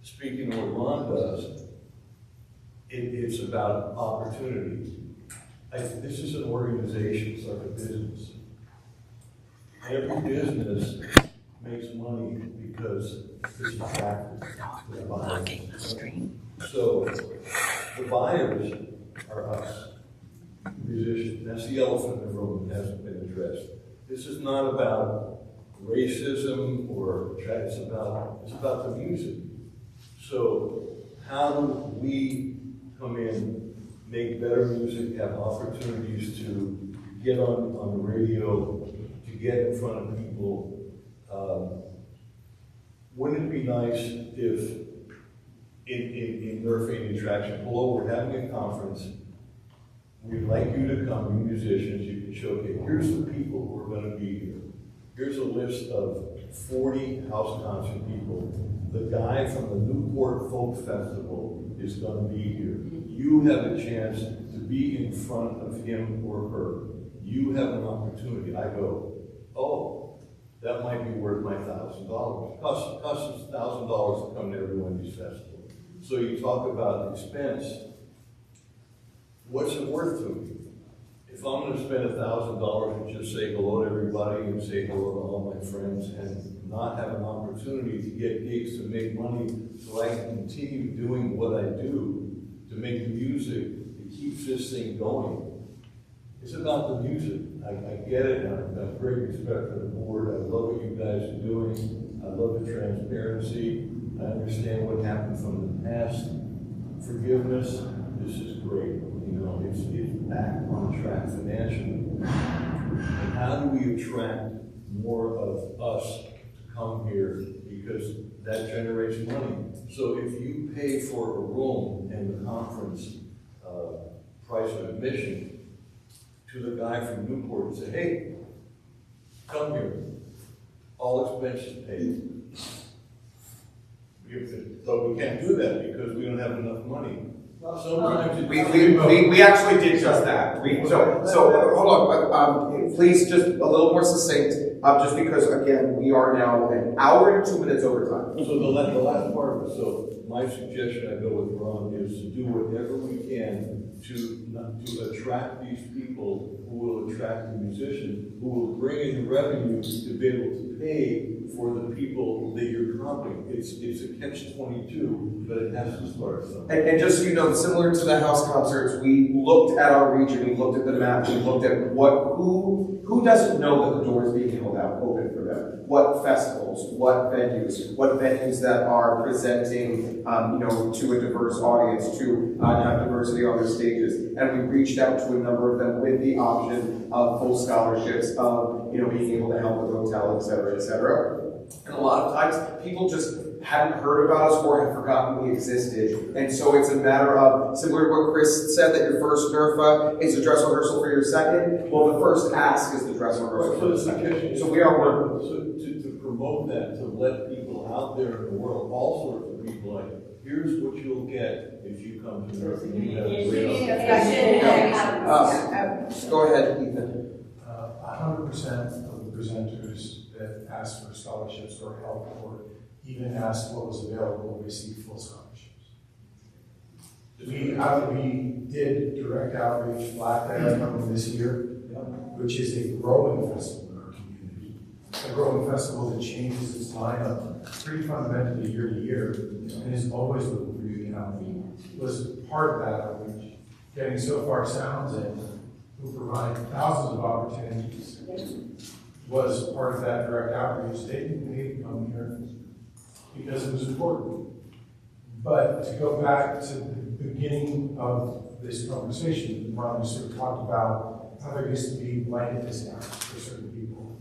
Speaking of what Ron does, it's about opportunity. This is an organization, it's like a business. Every business makes money because it's attractive to the buyers. So the buyers are us, musicians. That's the elephant in the room that hasn't been addressed. This is not about racism or it's about the music. So how do we come in, make better music, have opportunities to get on the radio, to get in front of people? Wouldn't it be nice if in NERFA and Attraction, hello, we're having a conference. We'd like you to come, you musicians, you can showcase. Here's the people who are going to be here. Here's a list of 40 house concert people. The guy from the Newport Folk Festival is going to be here. You have a chance to be in front of him or her. You have an opportunity. I go, oh, that might be worth my $1,000. Costs us $1,000 to come to every one of these festivals. So you talk about expense. What's it worth to me? If I'm going to spend $1,000 and just say hello to everybody and say hello to all my friends and not have an opportunity to get gigs to make money so I can continue doing what I do to make the music that keeps this thing going. It's about the music. I get it, and I've got great respect for the board. I love what you guys are doing. I love the transparency. I understand what happened from the past. Forgiveness, this is great. You know, it's back on track financially. And how do we attract more of us to come here? Because that generates money. So if you pay for a room and the conference price of admission to the guy from Newport and say, hey, come here, all expenses paid. But we can't do that because we don't have enough money. Sometimes we actually did just that. So hold on, please, just a little more succinct, just because again we are now an hour and 2 minutes over time. So the last part of it. So my suggestion, I go with Ron, is to do whatever we can to attract these people who will attract the musicians, who will bring in the revenue to be able to pay for the people that you're comping. It's a catch-22, but it has to start somewhere. And just so you know, similar to the house concerts, we looked at our region, we looked at the map, we looked at who doesn't know that the door is being held out open for them. What festivals, what venues that are presenting, to a diverse audience, to have diversity on their stages. And we reached out to a number of them with the option of full scholarships, of being able to help with hotel, et cetera, et cetera. And a lot of times, people just hadn't heard about us or had forgotten we existed. And so it's a matter of, similar to what Chris said, that your first NERFA is a dress rehearsal for your second. Well, the first ask is the dress rehearsal for the second. So we are working. So to promote that, to let people out there in the world, all sorts of people, like, here's what you'll get if you come to NERFA. Go ahead, Ethan. 100% of the presenters that asked for scholarships or help or even asked what was available received full scholarships. We did direct outreach Flathead this year, which is a growing festival in our community. A growing festival that changes its lineup pretty fundamentally year to year and is always looking for new talent. was part of that outreach. Getting So Far Sounds in, who provide thousands of opportunities, was part of that direct outreach. They didn't need to come here because it was important. But to go back to the beginning of this conversation, Ron sort of talked about how there used to be blanket discounts for certain people.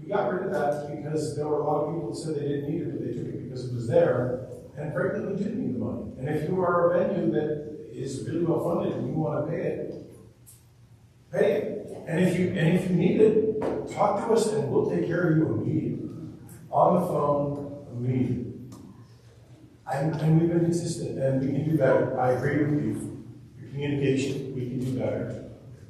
We got rid of that because there were a lot of people that said they didn't need it, but they took it because it was there, and frankly, we did need the money. And if you are a venue that is really well funded and you want to pay it, pay it. And if you need it, talk to us and we'll take care of you immediately. On the phone, immediately. And we've been consistent, and we can do better. I agree with you. Your communication, we can do better.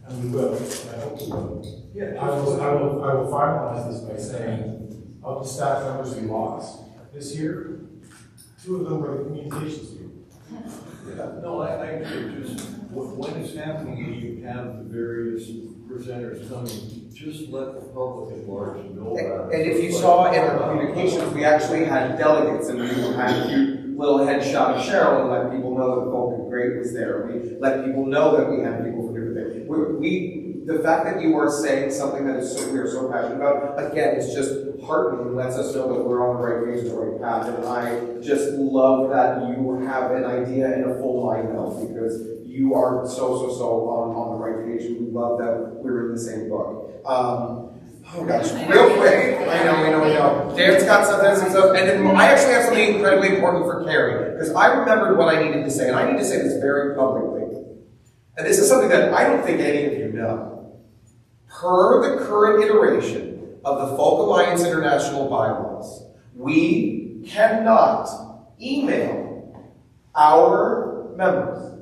And we will, and I hope we will. Yeah, I will finalize this by saying, of the staff members we lost this year, 2 of them were the communications people. Yeah, no, I agree. Just when it's happening and you have the various presenters coming, just let the public at large know about it. And if you saw in our communications, we actually had delegates, and we had a cute little headshot of Cheryl and let people know that Vulcan Great was there. We let people know that we had people from different things. The fact that you are saying something that is we are so passionate about, again, it's just heartening and lets us know that we're on the right page and the right path. And I just love that you have an idea and a full mind now, because you are so on the right page. We love that we're in the same book. Oh gosh, real quick. I know. Dan's got some stuff, and then I actually have something incredibly important for Carrie, because I remembered what I needed to say, and I need to say this very publicly. And this is something that I don't think any of you know. Per the current iteration of the Folk Alliance International bylaws, we cannot email our members.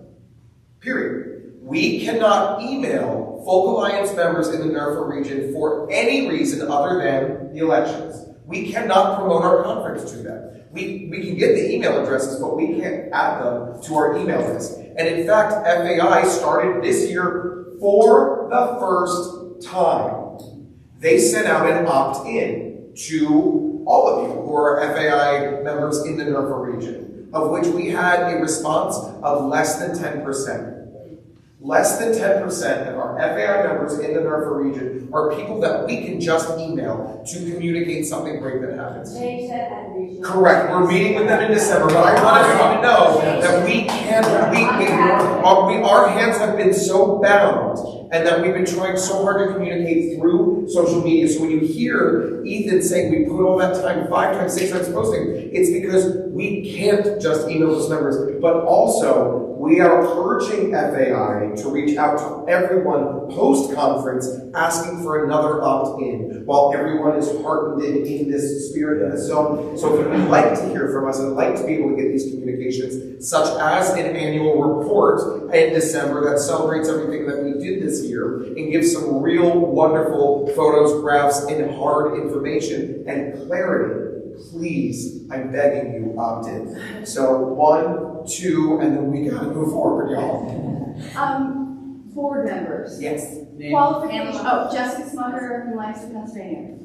Period. We cannot email Folk Alliance members in the NERFA region for any reason other than the elections. We cannot promote our conference to them. We can get the email addresses, but we can't add them to our email list. And in fact, FAI started this year for the first time. They sent out an opt-in to all of you who are FAI members in the NERFA region, of which we had a response of less than 10%. Less than 10% of our FAI members in the NERFA region are people that we can just email to communicate something great that happens. Correct. We're meeting with them in December, but I wanted you to know that we can't, our hands have been so bound, and that we've been trying so hard to communicate through social media. So when you hear Ethan saying we put all that time, 5 times, 6 times posting, it's because we can't just email those members, but also we are urging FAI to reach out to everyone post-conference asking for another opt-in, while everyone is heartened in this spirit and this zone. So if you'd like to hear from us and like to be able to get these communications, such as an annual report in December that celebrates everything that we did this year and gives some real wonderful photos, graphs, and hard information and clarity, please, I'm begging you, opt in. So 1, 2, and then we gotta move forward, y'all. Board members. Yes. Qualifications. Oh, Jessica Smucker from Lancaster, Pennsylvania.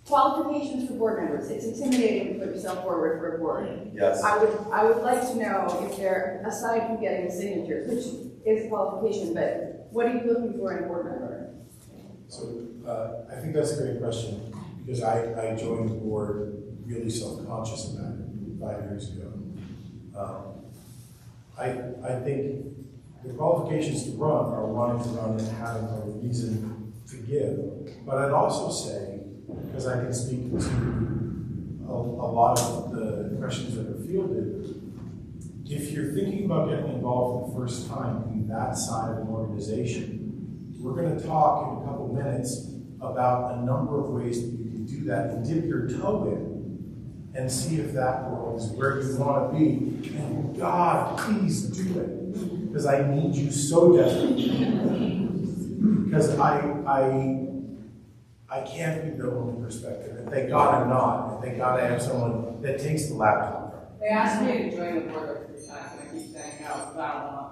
Qualifications for board members. It's intimidating to put yourself forward for a board. Yes. I would like to know if there, aside from getting the signatures, which is a qualification, but what are you looking for in a board member? So I think that's a great question, because I joined the board really self-conscious about it 5 years ago. I think the qualifications to run are wanting to run and having a reason to give. But I'd also say, because I can speak to a lot of the questions that are fielded, if you're thinking about getting involved for the first time in that side of an organization, we're going to talk in a couple minutes about a number of ways that you can do that and dip your toe in and see if that world is where you want to be. And God, please do it, because I need you so desperately. Because I can't be the only perspective. And thank God I'm not. And thank God I have someone that takes the laptop. They asked me to join the board like 3 times, and I keep saying no, because I don't want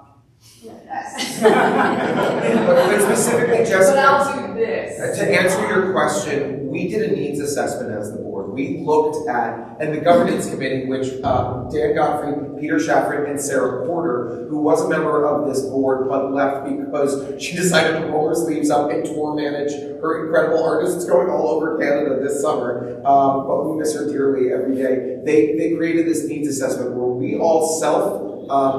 But specifically, Jessica, but I'll do this. To answer your question, we did a needs assessment as the board board. We looked at, and the governance committee, which Dan Godfrey, Peter Shafford, and Sarah Porter, who was a member of this board but left because she decided to roll her sleeves up and tour manage her incredible artists going all over Canada this summer. But we miss her dearly every day. They created this needs assessment where we all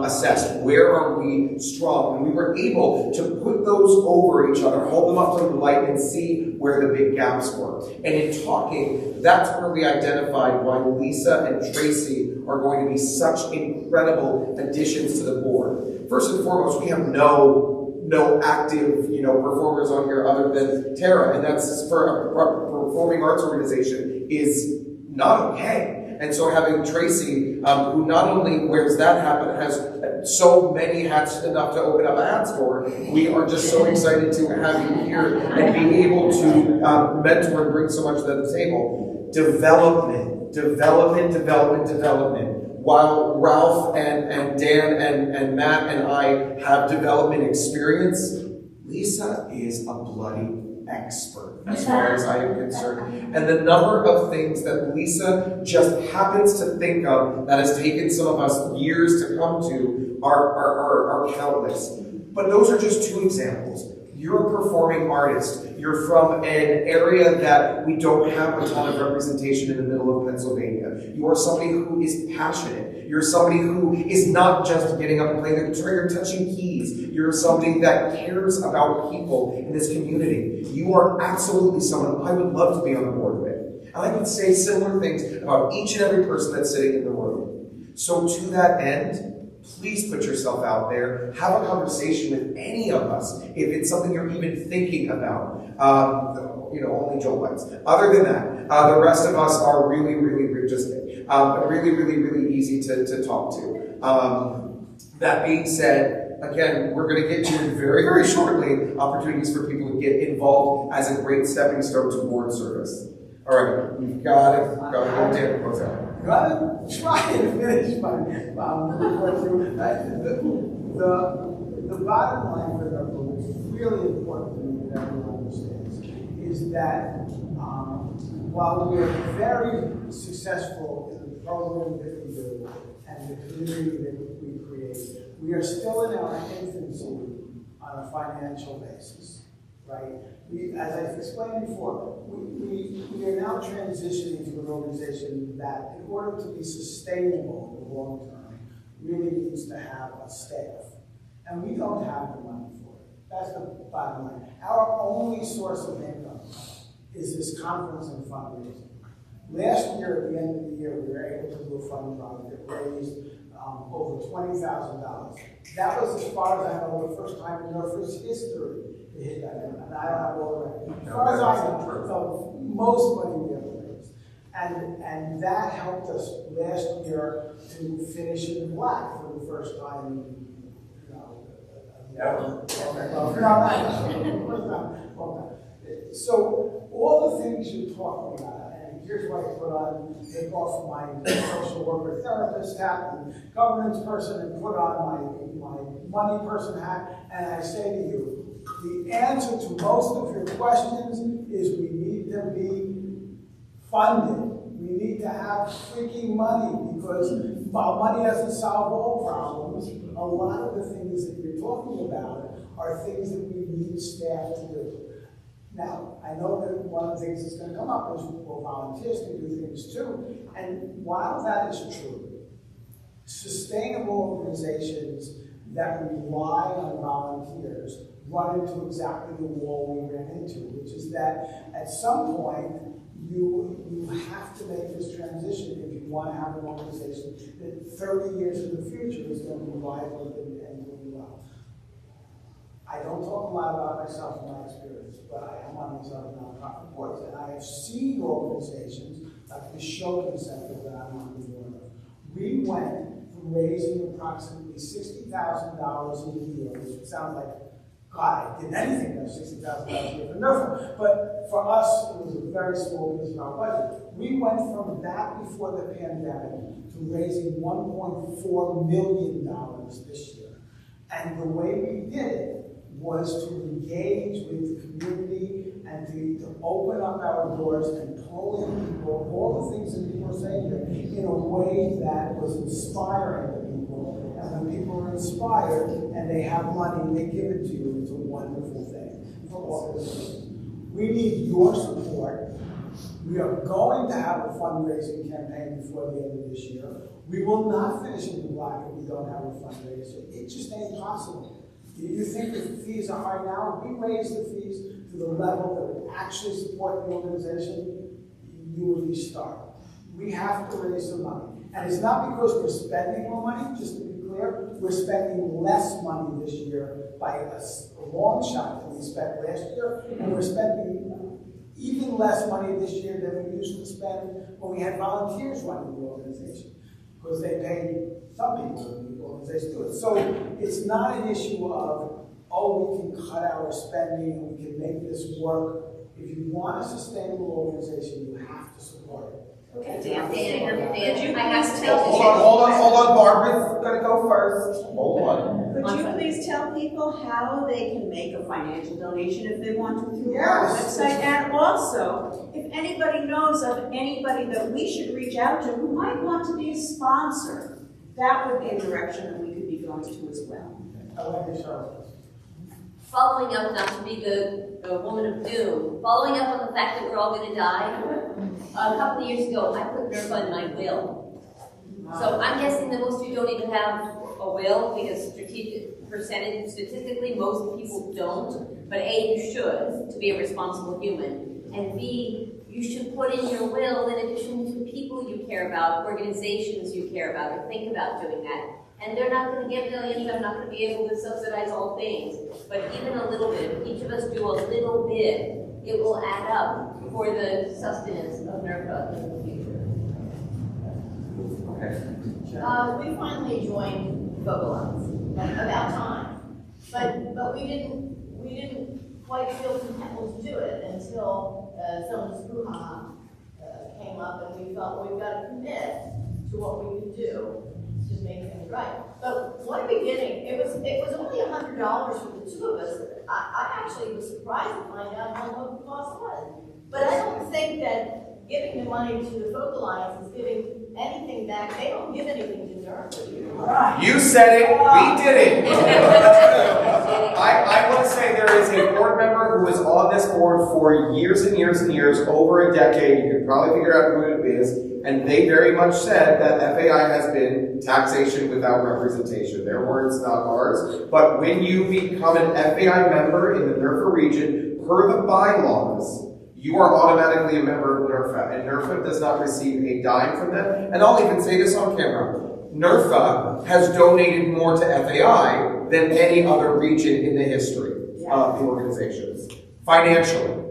assessed where are we strong, and we were able to put those over each other, hold them up to the light, and see where the big gaps were. And in talking, that's where we identified why Lisa and Tracy are going to be such incredible additions to the board. First and foremost, we have no active, performers on here other than Tara, and that's for a performing arts organization is not okay. And so having Tracy, who not only wears that hat, but has so many hats enough to open up a hat store, we are just so excited to have you here and be able to mentor and bring so much to the table. Development. While Ralph and Dan and Matt and I have development experience, Lisa is a bloody expert as far as I am concerned. And the number of things that Lisa just happens to think of that has taken some of us years to come to are countless. But those are just two examples. You're a performing artist. You're from an area that we don't have a ton of representation in the middle of Pennsylvania. You are somebody who is passionate. You're somebody who is not just getting up and playing the guitar, you're touching keys. You're somebody that cares about people in this community. You are absolutely someone I would love to be on the board with. And I would say similar things about each and every person that's sitting in the room. So to that end, please put yourself out there. Have a conversation with any of us if it's something you're even thinking about. Only Joe likes. Other than that, the rest of us are really easy to talk to. That being said, again, we're going to get to very, very shortly opportunities for people to get involved as a great stepping stone toward service. All right, we've got to go Dan, close out. Gotta try and finish my report through. The bottom line for the book is really important to me that everyone understands is that while we are very successful in the program that we do and the community that we create, we are still in our infancy on a financial basis, right? As I explained before, we are now transitioning to an organization that, in order to be sustainable in the long term, really needs to have a staff. And we don't have the money for it. That's the bottom line. Our only source of income is this conference and fundraising. Last year, at the end of the year, we were able to do a fund drive that raised over $20,000. That was, as far as I know, the first time in NERFA's history to hit that number. And I don't have all the records. As far as I know, so most money we ever raised. And that helped us last year to finish in the black for the first time So all the things you're talking about, and here's what I take off my social worker therapist hat and governance person and put on my money person hat, and I say to you, the answer to most of your questions is we need to be funded. We need to have freaking money, because while money doesn't solve all problems, a lot of the things that you're talking about are things that we need staff to do. Now, I know that one of the things that's going to come up is volunteers can do things too. And while that is true, sustainable organizations that rely on volunteers run into exactly the wall we ran into, which is that at some point, you have to make this transition if you want to have an organization that 30 years in the future is going to be viable and doing well. I don't talk a lot about myself and my experience, but I am on these other nonprofit boards, and I have seen organizations like the Shogun Center that I'm on the board of. We went from raising approximately $60,000 a year, which sounds like, God, I did anything for $60,000 a year for NERFA. But for us, it was a very small piece of our budget. We went from that before the pandemic to raising $1.4 million this year. And the way we did it was to engage with the community and to open up our doors and pull in people, all the things that people are saying here, in a way that was inspiring to people. And when people are inspired and they have money and they give it to you, it's a wonderful thing for organizations. We need your support. We are going to have a fundraising campaign before the end of this year. We will not finish in the black if we don't have a fundraiser. It just ain't possible. You think the fees are high now? If we raise the fees to the level that would actually support the organization, you would be starved. We have to raise some money. And it's not because we're spending more money, just to be clear, we're spending less money this year by a long shot than we spent last year, and we're spending even less money this year than we used to spend when we had volunteers running the organization, because they pay some people in the organization to do it. So it's not an issue of, oh, we can cut our spending, we can make this work. If you want a sustainable organization, you have to support it. Okay, Dan, I have to Hold on, Barbara's gonna go first. Hold on. Could you please tell people how they can make a financial donation if they want to through Yes. our website? And also, if anybody knows of anybody that we should reach out to who might want to be a sponsor, that would be a direction that we could be going to as well. I like this, Charlotte. following up, not to be the woman of doom, following up on the fact that we're all going to die. A couple of years ago, I put NERFA in my will. So I'm guessing that most of you don't even have a will because statistically, most people don't. But A, you should, to be a responsible human. And B, you should put in your will, in addition to people you care about, organizations you care about, and think about doing that. And they're not going to get millions, they're not going to be able to subsidize all things. But even a little bit, if each of us do a little bit, it will add up for the sustenance of NERFA in the future. Okay. We finally joined Vogelons, about time. But we didn't quite feel compelled to do it until some of this brouhaha came up, and we felt we've got to commit to what we can do to make things right. But one beginning, it was only $100 for the two of us. I actually was surprised to find out how low the cost was. But I don't think that giving the money to the Folk Alliance is giving anything back. They don't give anything to NERFA. You said it, we did it. I want to say there is a board member who was on this board for years and years and years, over a decade. You can probably figure out who it is. And they very much said that FAI has been taxation without representation. Their words, not ours. But when you become an FAI member in the NERFA region, per the bylaws, you are automatically a member of NERFA. And NERFA does not receive a dime from them. And I'll even say this on camera. NERFA has donated more to FAI than any other region in the history of the organizations. Financially.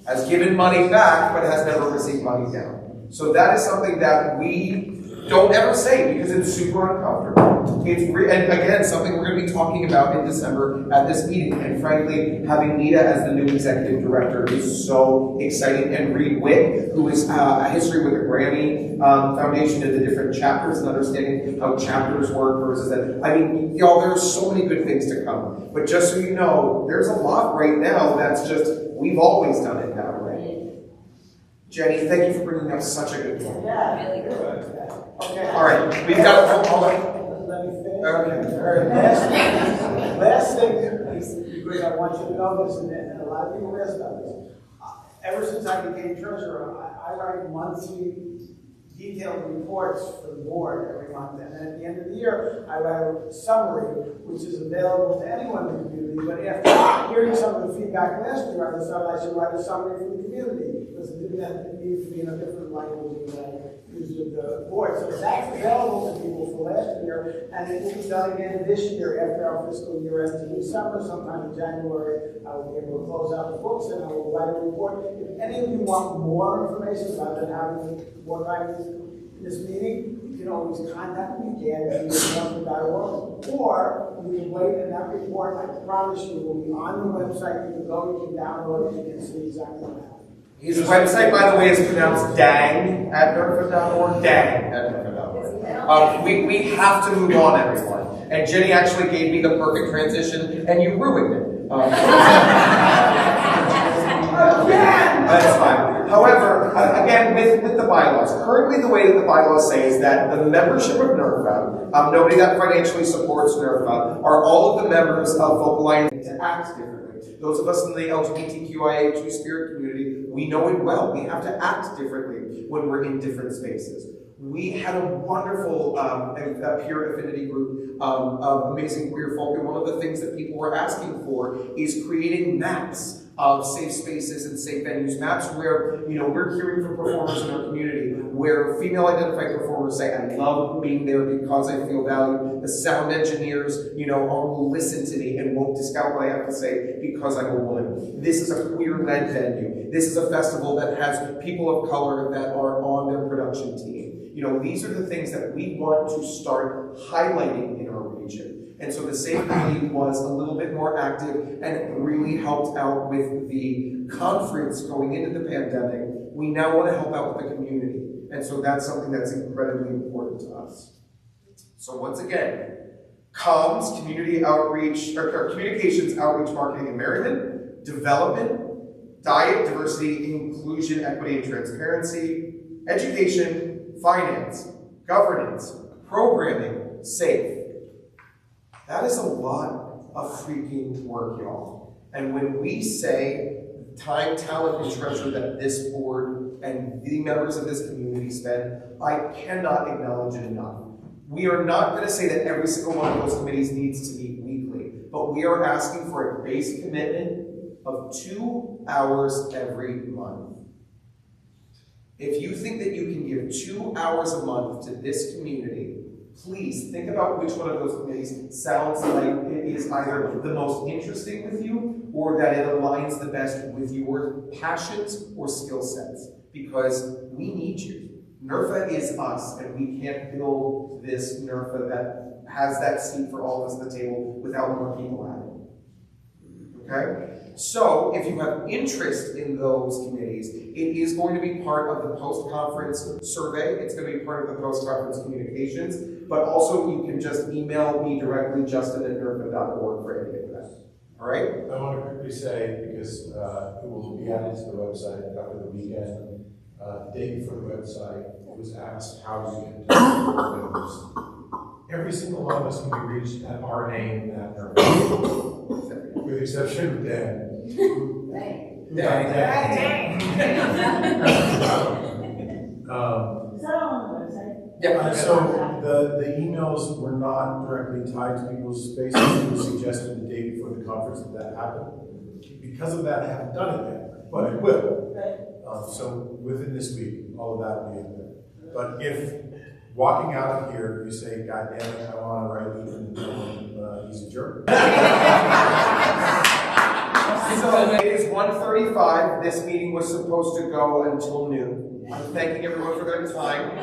Has given money back, but has never received money down. So that is something that we don't ever say because it's super uncomfortable. It's and again, something we're going to be talking about in December at this meeting. And frankly, having Nita as the new executive director is so exciting. And Reed Wick, who is a history with the Grammy Foundation and the different chapters and understanding how chapters work versus that. I mean, y'all, there's so many good things to come. But just so you know, there's a lot right now that's just, we've always done it that way. Jenny, thank you for bringing up such a good point. Yeah. Really good. Okay. All right, we've got all right. Let me finish. Okay. All right. Last thing is, because I want you to know this, and a lot of people ask about this. Ever since I became treasurer, I write monthly detailed reports for the board every month, and then at the end of the year, I write a summary, which is available to anyone in the community. But after hearing some of the feedback last year, I decided I should write a summary for the community, because it didn't have to need to be in a different language than I used with the board. So that's available to people for last year, and it will be done again this year after our fiscal year ends in December. Sometime in January, I will be able to close out the books, and I will write a report. If any of you want more information rather than having the board write this meeting, you can always contact me again at NERFA.org, or you can wait, and that report, I promise you, will be on the website. You can go, you can download it, you can see exactly what happened. His website, by the way, is pronounced dang at NERFA.org. Dang at NERFA.org. We have to move on, everyone. And Jenny actually gave me the perfect transition, and you ruined it. bylaws. Currently, the way that the bylaws say is that the membership of NERFA, nobody that financially supports NERFA, are all of the members of Focal Line to act differently. Those of us in the LGBTQIA Two-Spirit community, we know it well. We have to act differently when we're in different spaces. We had a wonderful peer affinity group of amazing queer folk, and one of the things that people were asking for is creating maps of safe spaces and safe venues, maps where, we're hearing from performers in our community, where female identified performers say, I love being there because I feel valued. The sound engineers, will listen to me and won't discount what I have to say because I'm a woman. This is a queer-led venue. This is a festival that has people of color that are on their production team. These are the things that we want to start highlighting in our region. And so the Safe Committee was a little bit more active and it really helped out with the conference going into the pandemic. We now want to help out with the community. And so that's something that's incredibly important to us. So once again, comms, community outreach, or communications, outreach, marketing, and merriment, development, diet, diversity, inclusion, equity, and transparency, education, finance, governance, programming, safe. That is a lot of freaking work, y'all. And when we say time, talent, and treasure that this board and the members of this community spend, I cannot acknowledge it enough. We are not going to say that every single one of those committees needs to meet weekly, but we are asking for a base commitment of 2 hours every month. If you think that you can give 2 hours a month to this community, please think about which one of those committees sounds like it is either the most interesting with you or that it aligns the best with your passions or skill sets, because we need you. NERFA is us, and we can't build this NERFA that has that seat for all of us at the table without more people at it. Okay? So, if you have interest in those committees, it is going to be part of the post-conference survey. It's going to be part of the post-conference communications. But also, you can just email me directly, justin@nerfa.org, for any of that. All right? I want to quickly say, because it will be added to the website after the weekend, the day before the website was asked, how do you get in touch with our members? Every single one of us can be reached at our name at NERFA, with the exception of Dan. Is that all on the website? Yeah. So the emails were not directly tied to people's spaces. It was suggested the day before the conference that happened. Because of that, I haven't done it yet, but it will. So within this week, all of that will be in there. But if walking out of here, you say, God damn it, I want to write Ethan and tell him he's a jerk. So it is 1:35. This meeting was supposed to go until noon. I'm thanking everyone for their time.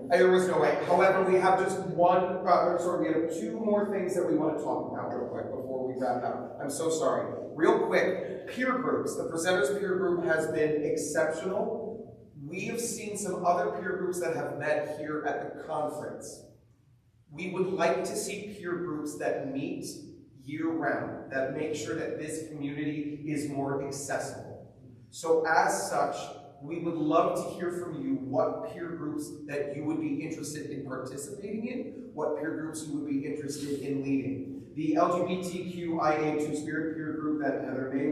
There was no way. However, we have just we have 2 more things that we want to talk about real quick before we wrap up. I'm so sorry. Real quick, peer groups. The presenters peer group has been exceptional. We have seen some other peer groups that have met here at the conference. We would like to see peer groups that meet year-round, that make sure that this community is more accessible. So as such, we would love to hear from you what peer groups that you would be interested in participating in, what peer groups you would be interested in leading. The LGBTQIA Two-Spirit peer group that Heather May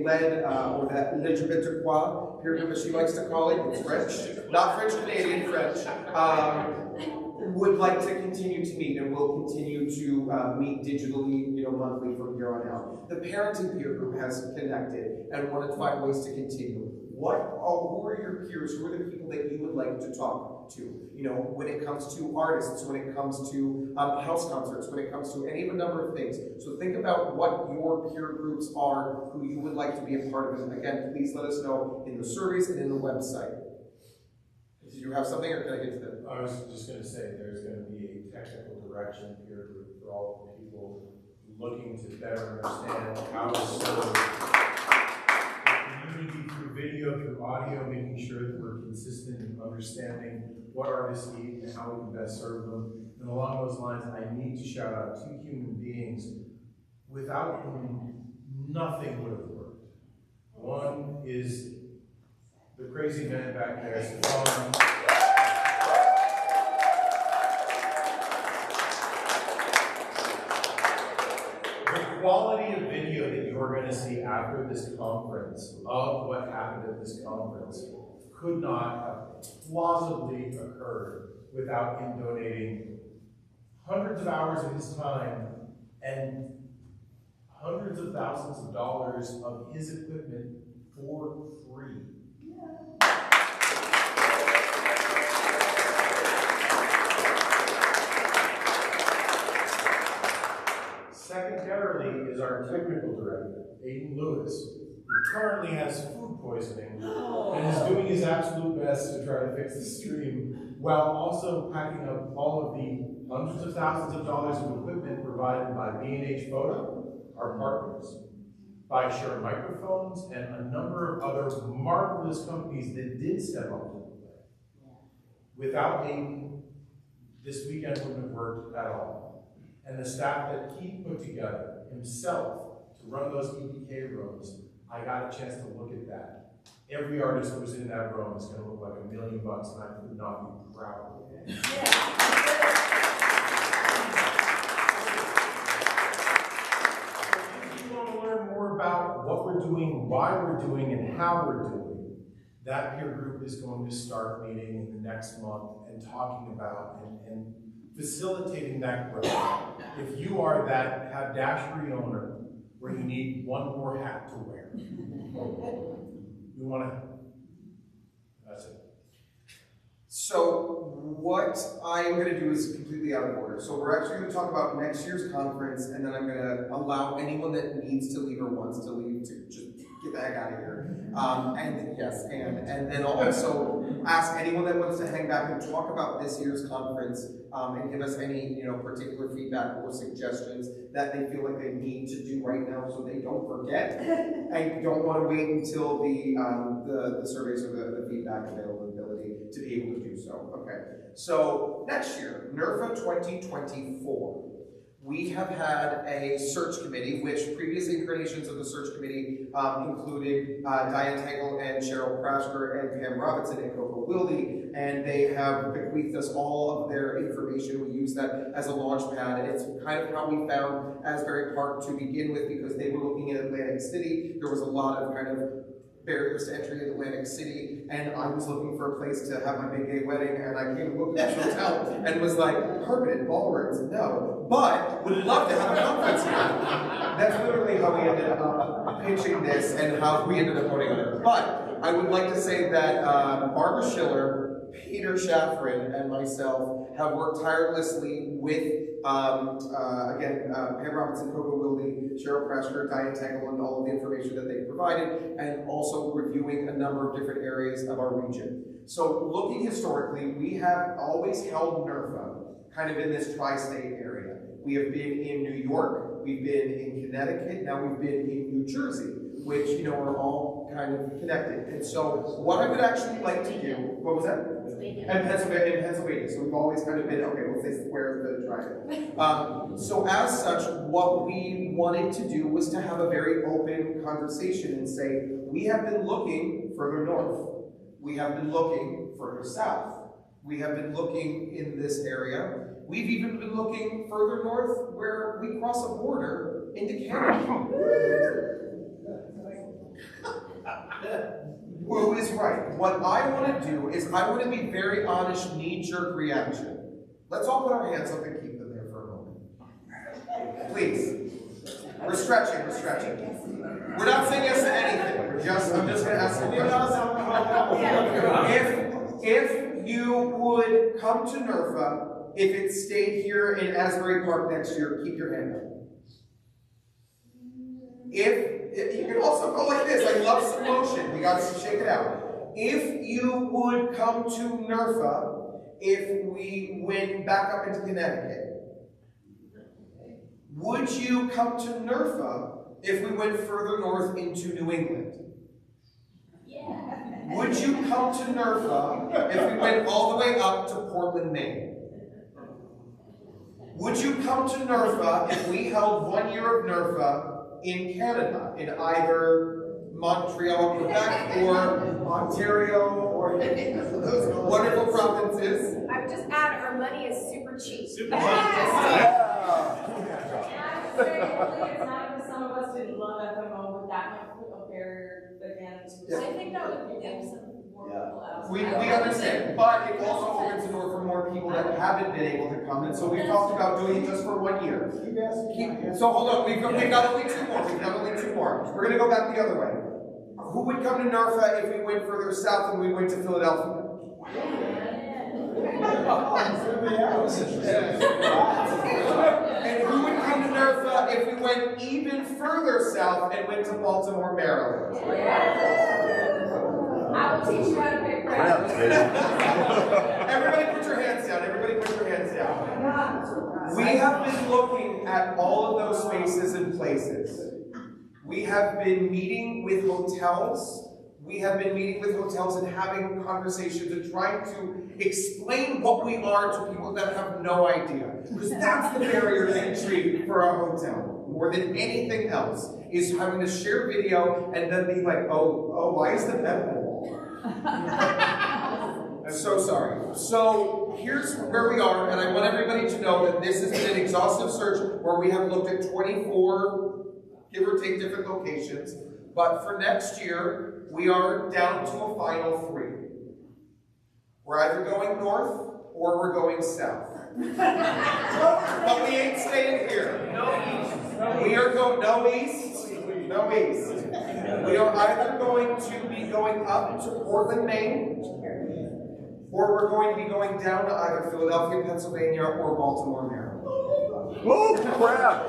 led, or that LGBTQI peer group as she likes to call it, it's French, not French-Canadian, French, would like to continue to meet, and will continue to meet digitally, monthly from here on out. The parenting peer group has connected and wanted to find ways to continue. Who are your peers? Who are the people that you would like to talk to? When it comes to artists, when it comes to house concerts, when it comes to any of a number of things. So think about what your peer groups are, who you would like to be a part of. And again, please let us know in the surveys and in the website. Did you have something, or can I get to that? I was just going to say there's going to be a technical direction peer group for all the people looking to better understand how to serve the community through video, through audio, making sure that we're consistent in understanding what artists need and how we can best serve them. And along those lines, I need to shout out 2 human beings without whom nothing would have worked. One is the crazy man back there, Stefan. The quality of video that you are going to see after this conference of what happened at this conference could not have plausibly occurred without him donating hundreds of hours of his time and hundreds of thousands of dollars of his equipment for free. Secondarily is our technical director, Aiden Lewis, who currently has food poisoning and is doing his absolute best to try to fix the stream, while also packing up all of the hundreds of thousands of dollars of equipment provided by B&H Photo, our partners, by Shure Microphones, and a number of other marvelous companies that did step up to the plate. Without Aiden, this weekend wouldn't have worked at all. And the staff that he put together himself to run those EPK rooms, I got a chance to look at that. Every artist who was in that room is going to look like $1 million, and I could not be proud of it. If you want to learn more about what we're doing, why we're doing, and how we're doing, that peer group is going to start meeting in the next month and talking about and facilitating that growth. If you are that haberdashery owner where you need one more hat to wear, you want to, that's it. So what I am going to do is completely out of order. So we're actually going to talk about next year's conference, and then I'm going to allow anyone that needs to leave or wants to leave to just get the heck out of here. And then also ask anyone that wants to hang back and talk about this year's conference and give us any particular feedback or suggestions that they feel like they need to do right now so they don't forget and don't want to wait until the surveys or the feedback availability to be able to do so. Okay, so next year, NERFA 2024. We have had a search committee, which previous incarnations of the search committee included Diane Tangle and Cheryl Prasker and Pam Robinson and Coco Wilde, and they have bequeathed us all of their information. We use that as a launch pad, and it's kind of how we found Asbury Park to begin with, because they were looking at Atlantic City. There was a lot of kind of barriers to entry in Atlantic City, and I was looking for a place to have my big gay wedding, and I came and looked at the hotel and was like, permanent ballrooms, no, but would love to have a conference here. That's literally how we ended up pitching this and how we ended up voting on it. But I would like to say that Barbara Schiller, Peter Schafrin, and myself have worked tirelessly with Pam Robinson, Coco Wilde, Cheryl Prasker, Diane Tangle, and all of the information that they provided, and also reviewing a number of different areas of our region. So looking historically, we have always held NERFA kind of in this tri-state area. We have been in New York, we've been in Connecticut, now we've been in New Jersey, which, are all kind of connected. And so what I would actually like to do, what was that? And Pennsylvania. So we've always kind of been, okay, we'll say square the triangle. So as such, what we wanted to do was to have a very open conversation and say, we have been looking further north. We have been looking further south. We have been looking in this area. We've even been looking further north where we cross a border into Canada. Who is right? What I want to do is I want to be very honest, knee-jerk reaction. Let's all put our hands up and keep them there for a moment. Please. We're stretching. We're not saying yes to anything. I'm just going to ask you if you would come to NERFA, if it stayed here in Asbury Park next year, keep your hand up. If you can also go like this, I love some motion. We got to shake it out. If you would come to NERFA, if we went back up into Connecticut, would you come to NERFA if we went further north into New England? Yeah. Would you come to NERFA if we went all the way up to Portland, Maine? Would you come to NERFA if we held 1 year of NERFA in Canada, in either Montreal, Quebec, or Ontario, or those wonderful provinces. I would just add, our money is super cheap. And I would say, hopefully, it's not because some of us didn't love FMO, but that might put a barrier again to. I think that would give some more people out. We understand, but it also opens the door for more people that haven't been able to come, and so we've talked about doing it just for 1 year. So hold on, we've got only 2 more. We've got only 2 more. We're gonna go back the other way. Who would come to NERFA if we went further south and we went to Philadelphia? And who would come to NERFA if we went even further south and went to Baltimore, Maryland? I will teach you how to pick crabs. Everybody put your hands down. Everybody put your hands down. We have been looking at all of those spaces and places. We have been meeting with hotels. We have been meeting with hotels and having conversations and trying to explain what we are to people that have no idea. Because that's the barrier to entry for a hotel, more than anything else, is having to share video and then being like, oh, why is the bed on the wall? I'm so sorry. So here's where we are, and I want everybody to know that this has been an exhaustive search where we have looked at 24, give or take, different locations. But for next year, we are down to a final 3. We're either going north or we're going south. But we ain't staying here. No east. We are going no east. No east. We are either going to be going up to Portland, Maine, or we're going to be going down to either Philadelphia, Pennsylvania, or Baltimore, Maryland. Oh, crap!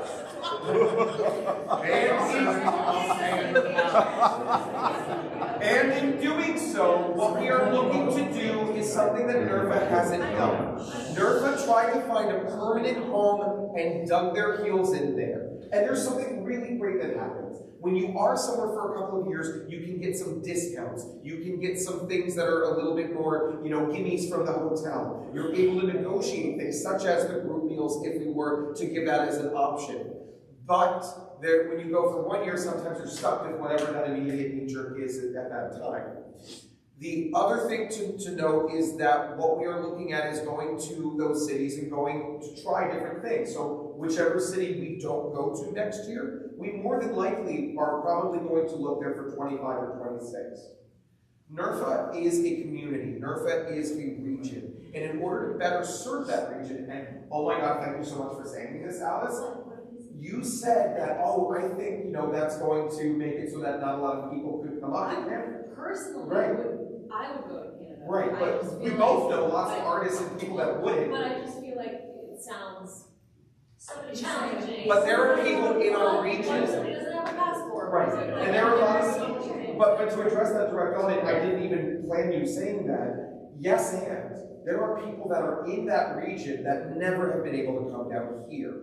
And in doing so, what we are looking to do is something that NERFA hasn't done. NERFA tried to find a permanent home and dug their heels in there. And there's something really great that happens. When you are somewhere for a couple of years, you can get some discounts. You can get some things that are a little bit more, gimmies from the hotel. You're able to negotiate things, such as the group meals, if we were to give that as an option. But when you go for 1 year, sometimes you're stuck with whatever that immediate knee-jerk is at that time. The other thing to note is that what we are looking at is going to those cities and going to try different things. So whichever city we don't go to next year, we more than likely are probably going to look there for 25 or 26. NERFA is a community. NERFA is a region. And in order to better serve that region, and oh my God, thank you so much for saying this, Alice. You said that, I think, that's going to make it so that not a lot of people could come up. Personally, right. I would go to Canada. Right, but we both know lots of artists and people that would. But I just feel like it sounds so challenging. But there are people in our region. Somebody doesn't have a passport. Right, and there are lots of, but to address that direct element, I didn't even plan you saying that. Yes, and there are people that are in that region that never have been able to come down here.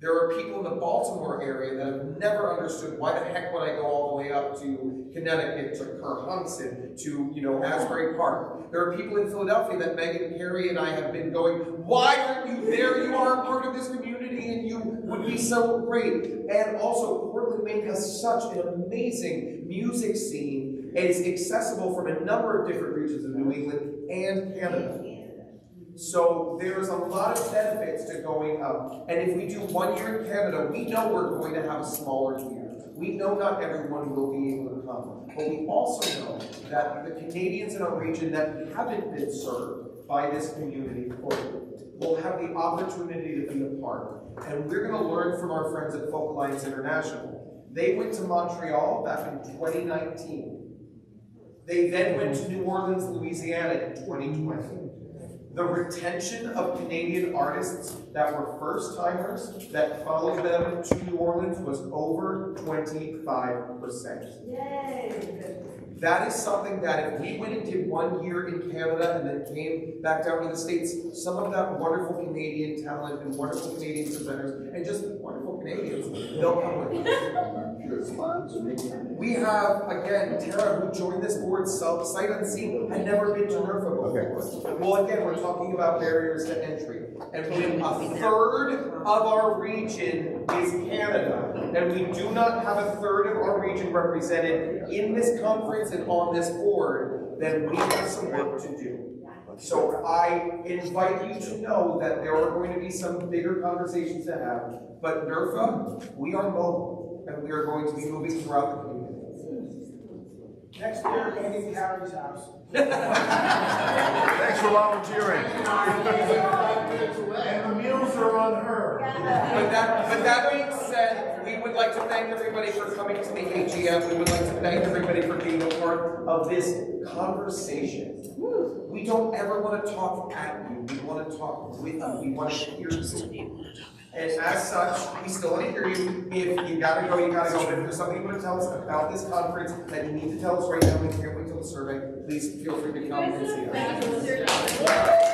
There are people in the Baltimore area that have never understood why the heck would I go all the way up to Connecticut, to Kerhonkson, to Asbury Park. There are people in Philadelphia that Megan, Carey, and I have been going, why aren't you there? You are a part of this community and you would be so great. And also, Portland, Maine has such an amazing music scene and is accessible from a number of different regions of New England and Canada. So there's a lot of benefits to going up. And if we do 1 year in Canada, we know we're going to have a smaller year. We know not everyone will be able to come. But we also know that the Canadians in our region that haven't been served by this community will have the opportunity to be a part. And we're going to learn from our friends at Folk Alliance International. They went to Montreal back in 2019. They then went to New Orleans, Louisiana in 2020. The retention of Canadian artists that were first-timers that followed them to New Orleans was over 25%. Yay! That is something that if we went and did 1 year in Canada and then came back down to the States, some of that wonderful Canadian talent and wonderful Canadian presenters and just wonderful Canadians, they'll come with us. We have, again, Tara, who joined this board sight unseen, had never been to NERFA before. Well, again, we're talking about barriers to entry. And when a third of our region is Canada, and we do not have a third of our region represented in this conference and on this board, then we have some work to do. So I invite you to know that there are going to be some bigger conversations to have, but NERFA, we are mobile, and we are going to be moving throughout the community. Next year, maybe Carrie's house. Thanks for volunteering. And the meals are on her. But that being said, we would like to thank everybody for coming to the AGM. We would like to thank everybody for being a part of this conversation. We don't ever want to talk at you. We want to talk with you. We want to hear you. And as such, we still want to hear you. If you gotta go, you gotta go. But if there's something you want to tell us about this conference that you need to tell us right now, we can't wait till the survey, please feel free to come and see us.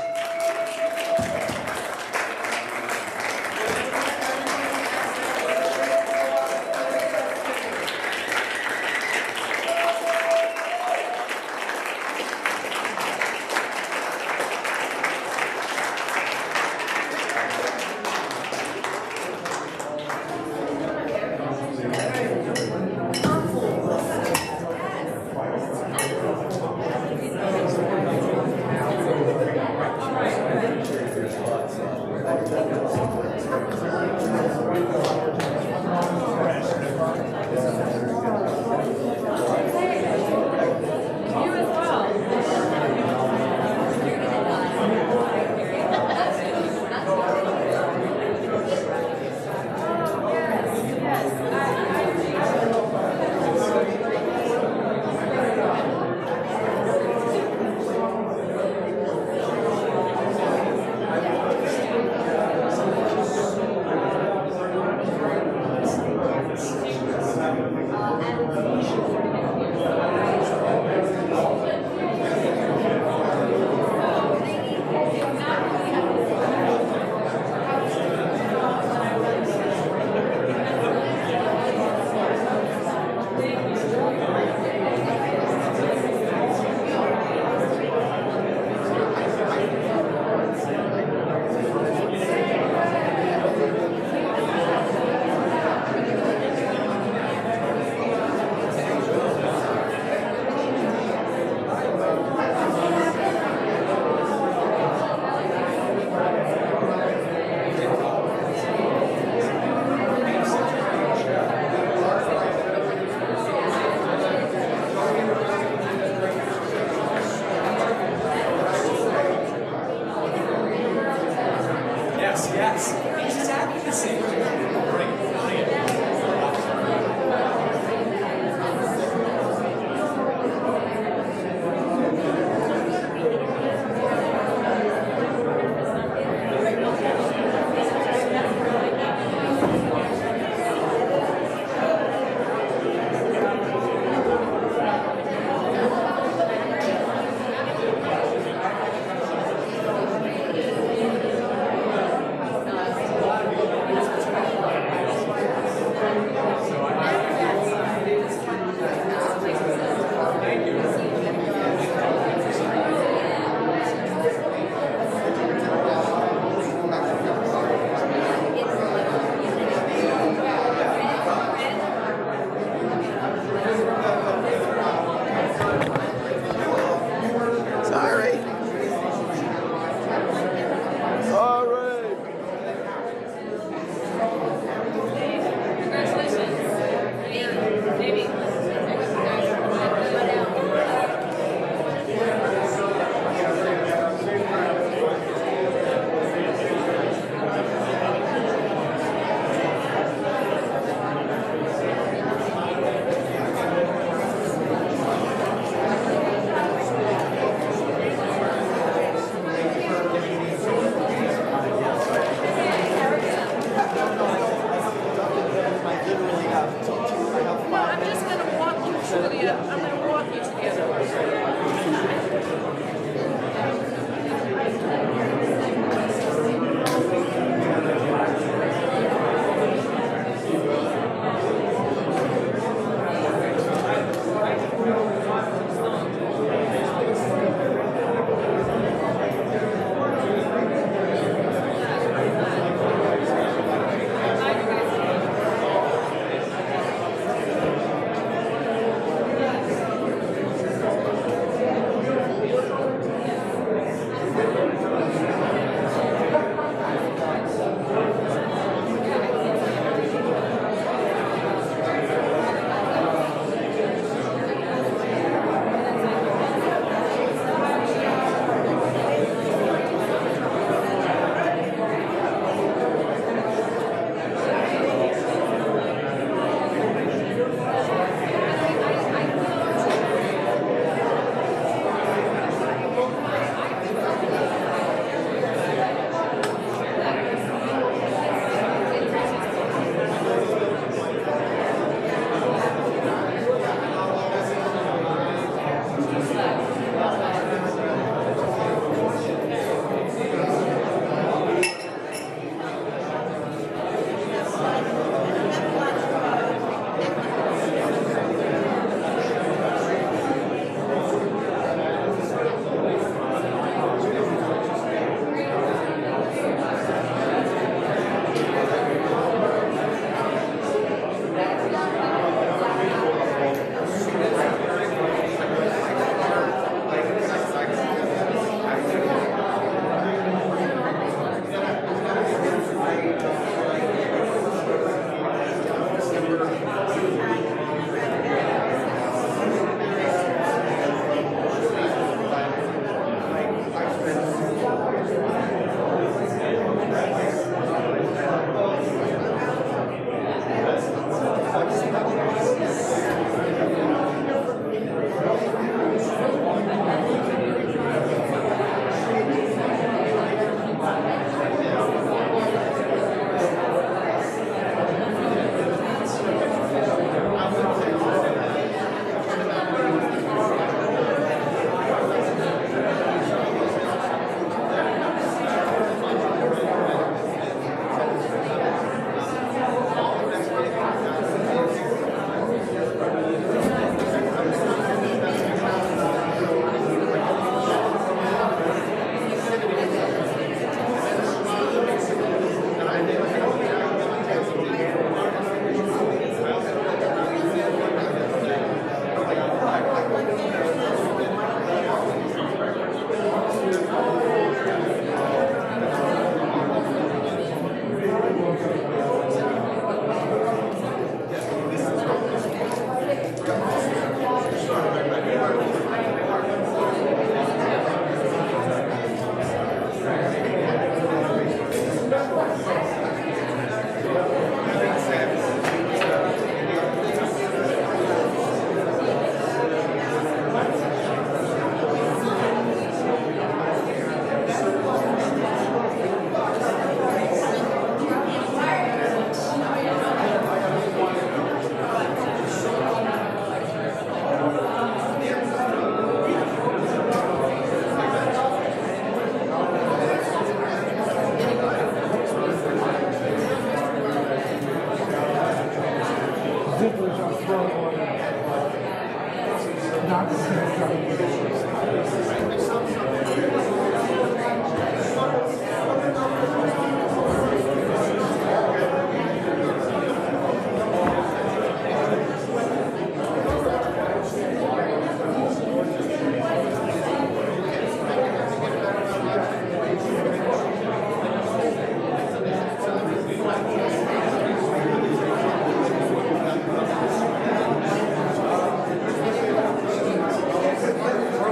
We're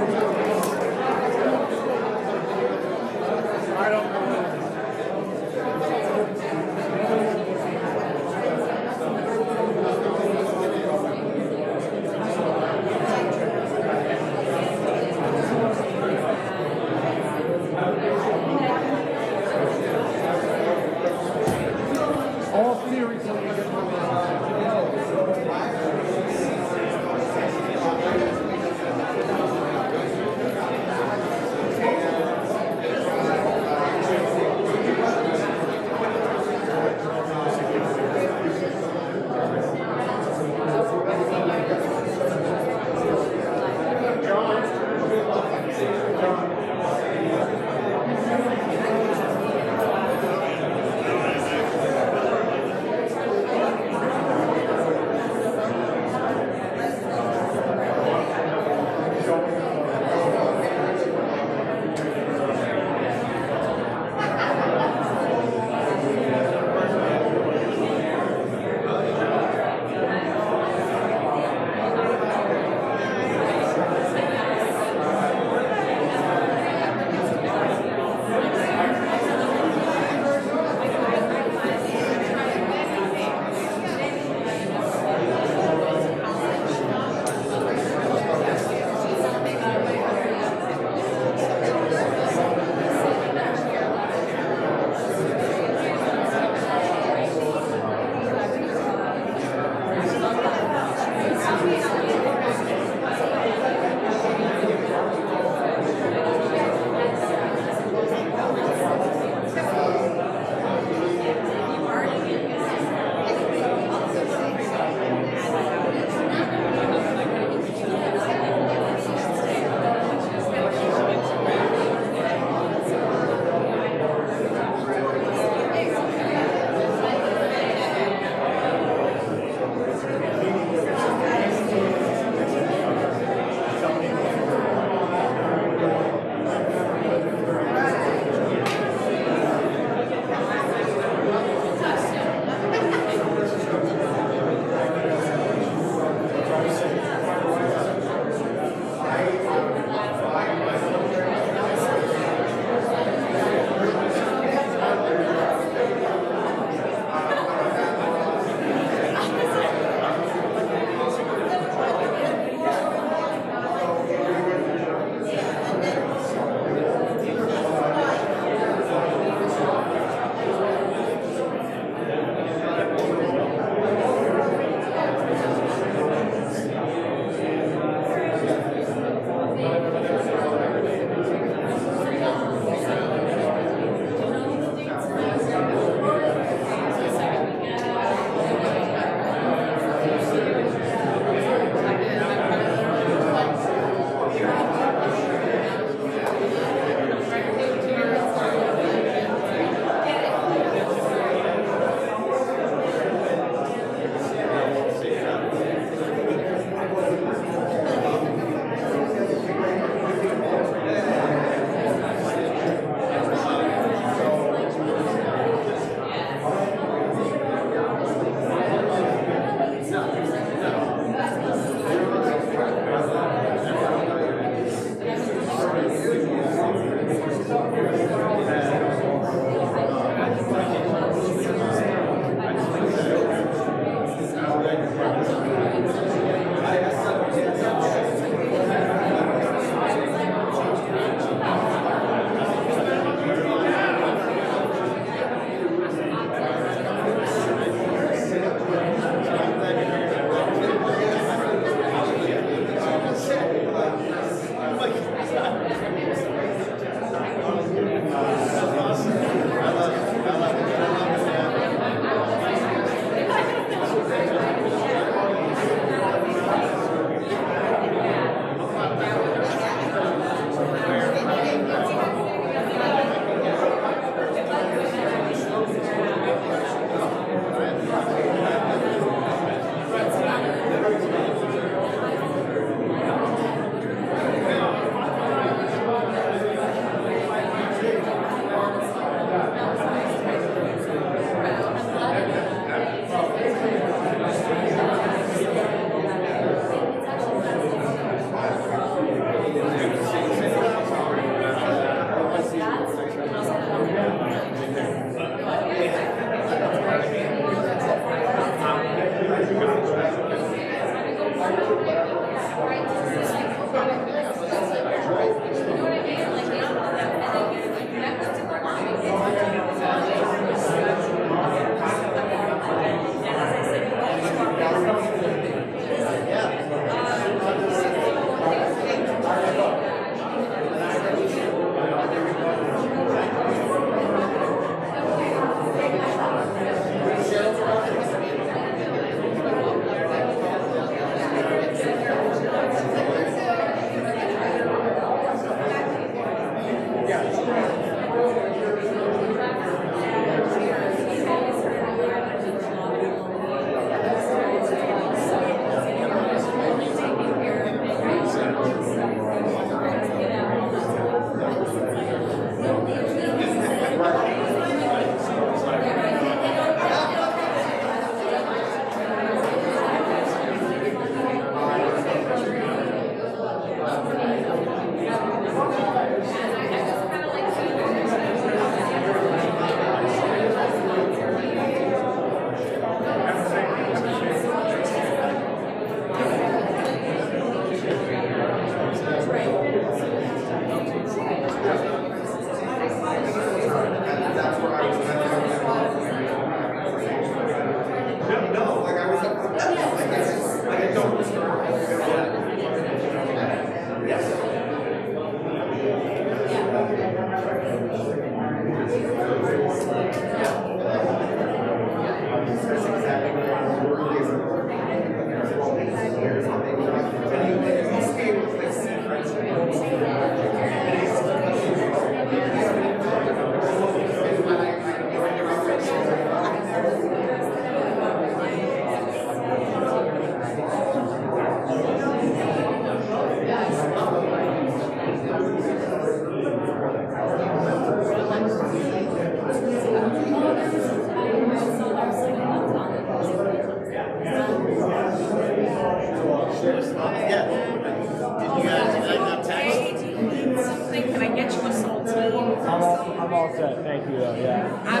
all set. Thank you, though. Yeah.